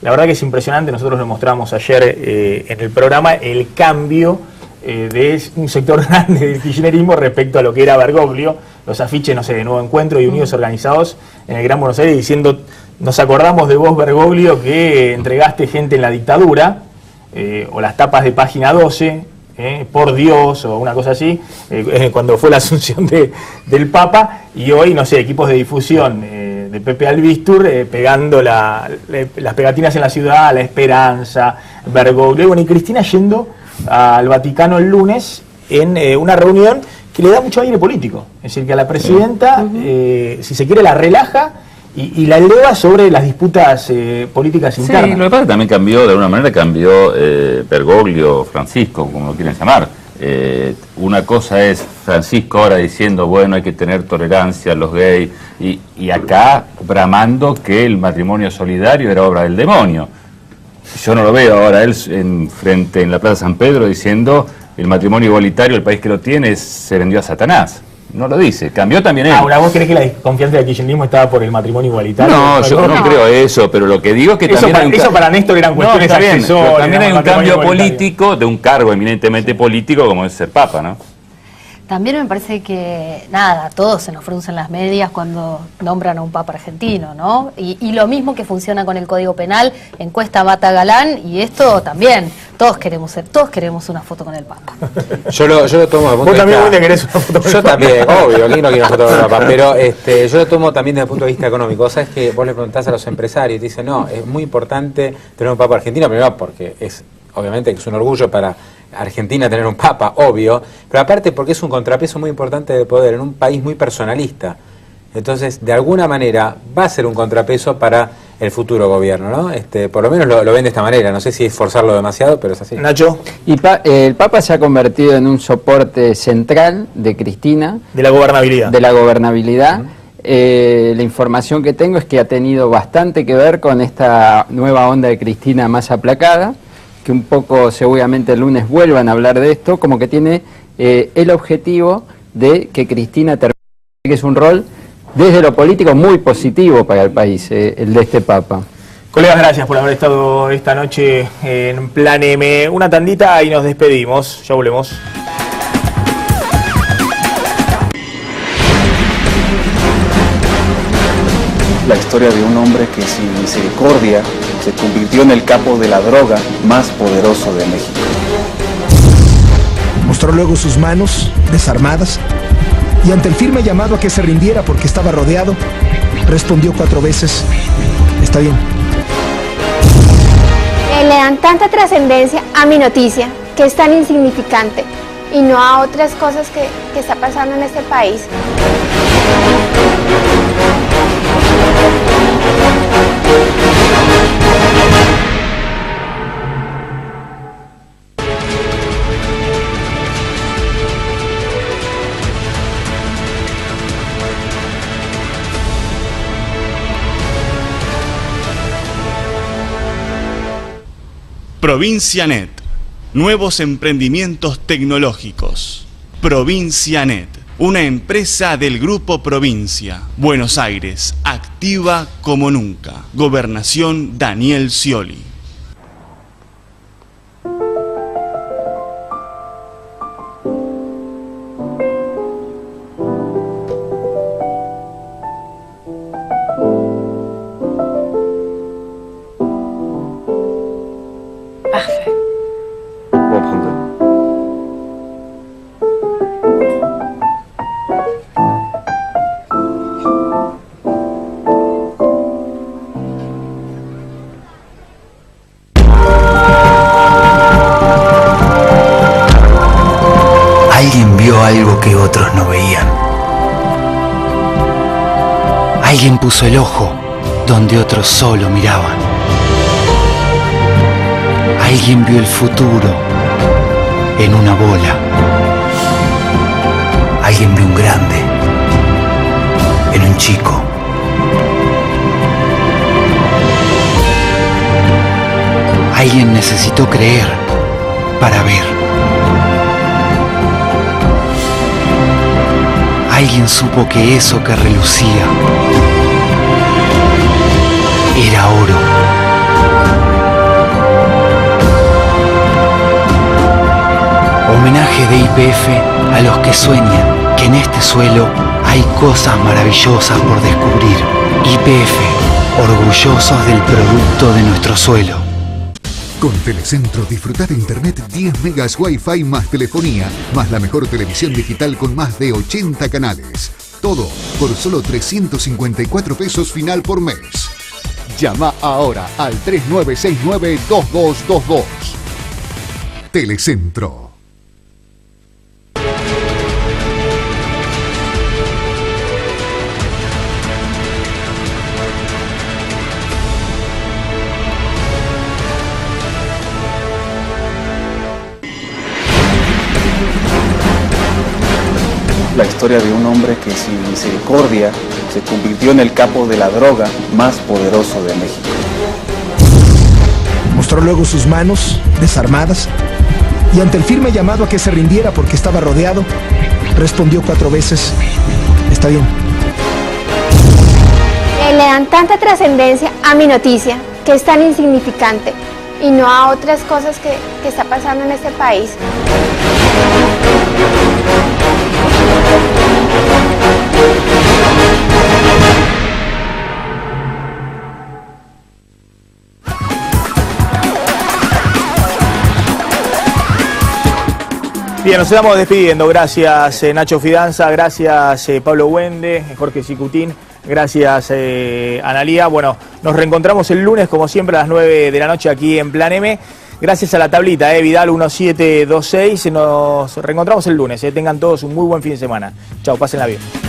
La verdad que es impresionante, nosotros lo mostramos ayer en el programa, el cambio de un sector grande del kirchnerismo respecto a lo que era Bergoglio, los afiches, no sé, de Nuevo Encuentro y Unidos Organizados en el Gran Buenos Aires diciendo... Nos acordamos de vos, Bergoglio, que entregaste gente en la dictadura, o las tapas de Página 12, por Dios, o una cosa así, cuando fue la asunción del Papa, y hoy, no sé, equipos de difusión de Pepe Albistur pegando las pegatinas en la ciudad, La Esperanza, Bergoglio, bueno, y Cristina yendo al Vaticano el lunes en una reunión que le da mucho aire político, es decir, que a la presidenta, si se quiere, la relaja, y la eleva sobre las disputas políticas internas. Sí, lo que pasa es que también cambió, de alguna manera cambió Bergoglio, Francisco, como lo quieren llamar. Una cosa es Francisco ahora diciendo, bueno, hay que tener tolerancia a los gays, y acá bramando que el matrimonio solidario era obra del demonio. Yo no lo veo ahora él en la Plaza San Pedro diciendo el matrimonio igualitario, el país que lo tiene, se vendió a Satanás. No lo dice, cambió también él. Ahora, ¿vos crees que la desconfianza del kirchnerismo estaba por el matrimonio igualitario? No, yo no creo eso, pero lo que digo es que eso también... Eso para Néstor eran cuestiones accesorias. También hay un cambio político, de un cargo eminentemente político como es ser papa, ¿no? También me parece que, nada, todos se nos fruncen las medias cuando nombran a un papa argentino, ¿no? Y lo mismo que funciona con el Código Penal, encuesta mata galán, y esto también, todos queremos una foto con el papa. Yo lo tomo de punto ¿Vos también querés una foto con el papa? Yo también, obvio, ¿quién no quiere una foto con el papa? Pero yo lo tomo también desde el punto de vista económico. Sabes que vos le preguntás a los empresarios y te dicen, no, es muy importante tener un papa argentino, primero porque obviamente que es un orgullo para Argentina tener un papa, obvio, pero aparte porque es un contrapeso muy importante de poder en un país muy personalista. Entonces, de alguna manera, va a ser un contrapeso para el futuro gobierno, ¿no? Por lo menos lo ven de esta manera, no sé si es forzarlo demasiado, pero es así. Nacho. Y el Papa se ha convertido en un soporte central de Cristina. De la gobernabilidad. De la gobernabilidad. La información que tengo es que ha tenido bastante que ver con esta nueva onda de Cristina más aplacada, que un poco seguramente el lunes vuelvan a hablar de esto, como que tiene el objetivo de que Cristina termine, que es un rol desde lo político muy positivo para el país, el de este Papa. Colegas, gracias por haber estado esta noche en Plan M. Una tandita y nos despedimos, ya volvemos. La historia de un hombre que sin misericordia se convirtió en el capo de la droga más poderoso de México. Mostró luego sus manos desarmadas y ante el firme llamado a que se rindiera porque estaba rodeado, respondió 4 veces, está bien. Le dan tanta trascendencia a mi noticia, que es tan insignificante, y no a otras cosas que está pasando en este país. Provincianet. Nuevos emprendimientos tecnológicos. Provincianet. Una empresa del Grupo Provincia. Buenos Aires. Activa como nunca. Gobernación Daniel Scioli. Alguien vio algo que otros no veían. Alguien puso el ojo donde otros solo miraban. Alguien vio el futuro en una bola. Alguien vio un grande en un chico. Alguien necesitó creer para ver. Alguien supo que eso que relucía era oro. Homenaje de YPF a los que sueñan que en este suelo hay cosas maravillosas por descubrir. YPF, orgullosos del producto de nuestro suelo. Con Telecentro disfruta de internet 10 megas Wi-Fi más telefonía, más la mejor televisión digital con más de 80 canales. Todo por solo 354 pesos final por mes. Llama ahora al 3969-2222. Telecentro. historia de un hombre que sin misericordia se convirtió en el capo de la droga más poderoso de México. Mostró luego sus manos, desarmadas, y ante el firme llamado a que se rindiera porque estaba rodeado, respondió 4 veces, está bien. Le dan tanta trascendencia a mi noticia, que es tan insignificante, y no a otras cosas que está pasando en este país. Bien, nos estamos despidiendo. Gracias Nacho Fidanza, gracias Pablo Wende, Jorge Cicutín, gracias Analía. Bueno, nos reencontramos el lunes como siempre a las 9 de la noche aquí en Plan M. Gracias a la tablita, Vidal 1726. Nos reencontramos el lunes. Tengan todos un muy buen fin de semana. Chao, pásenla bien.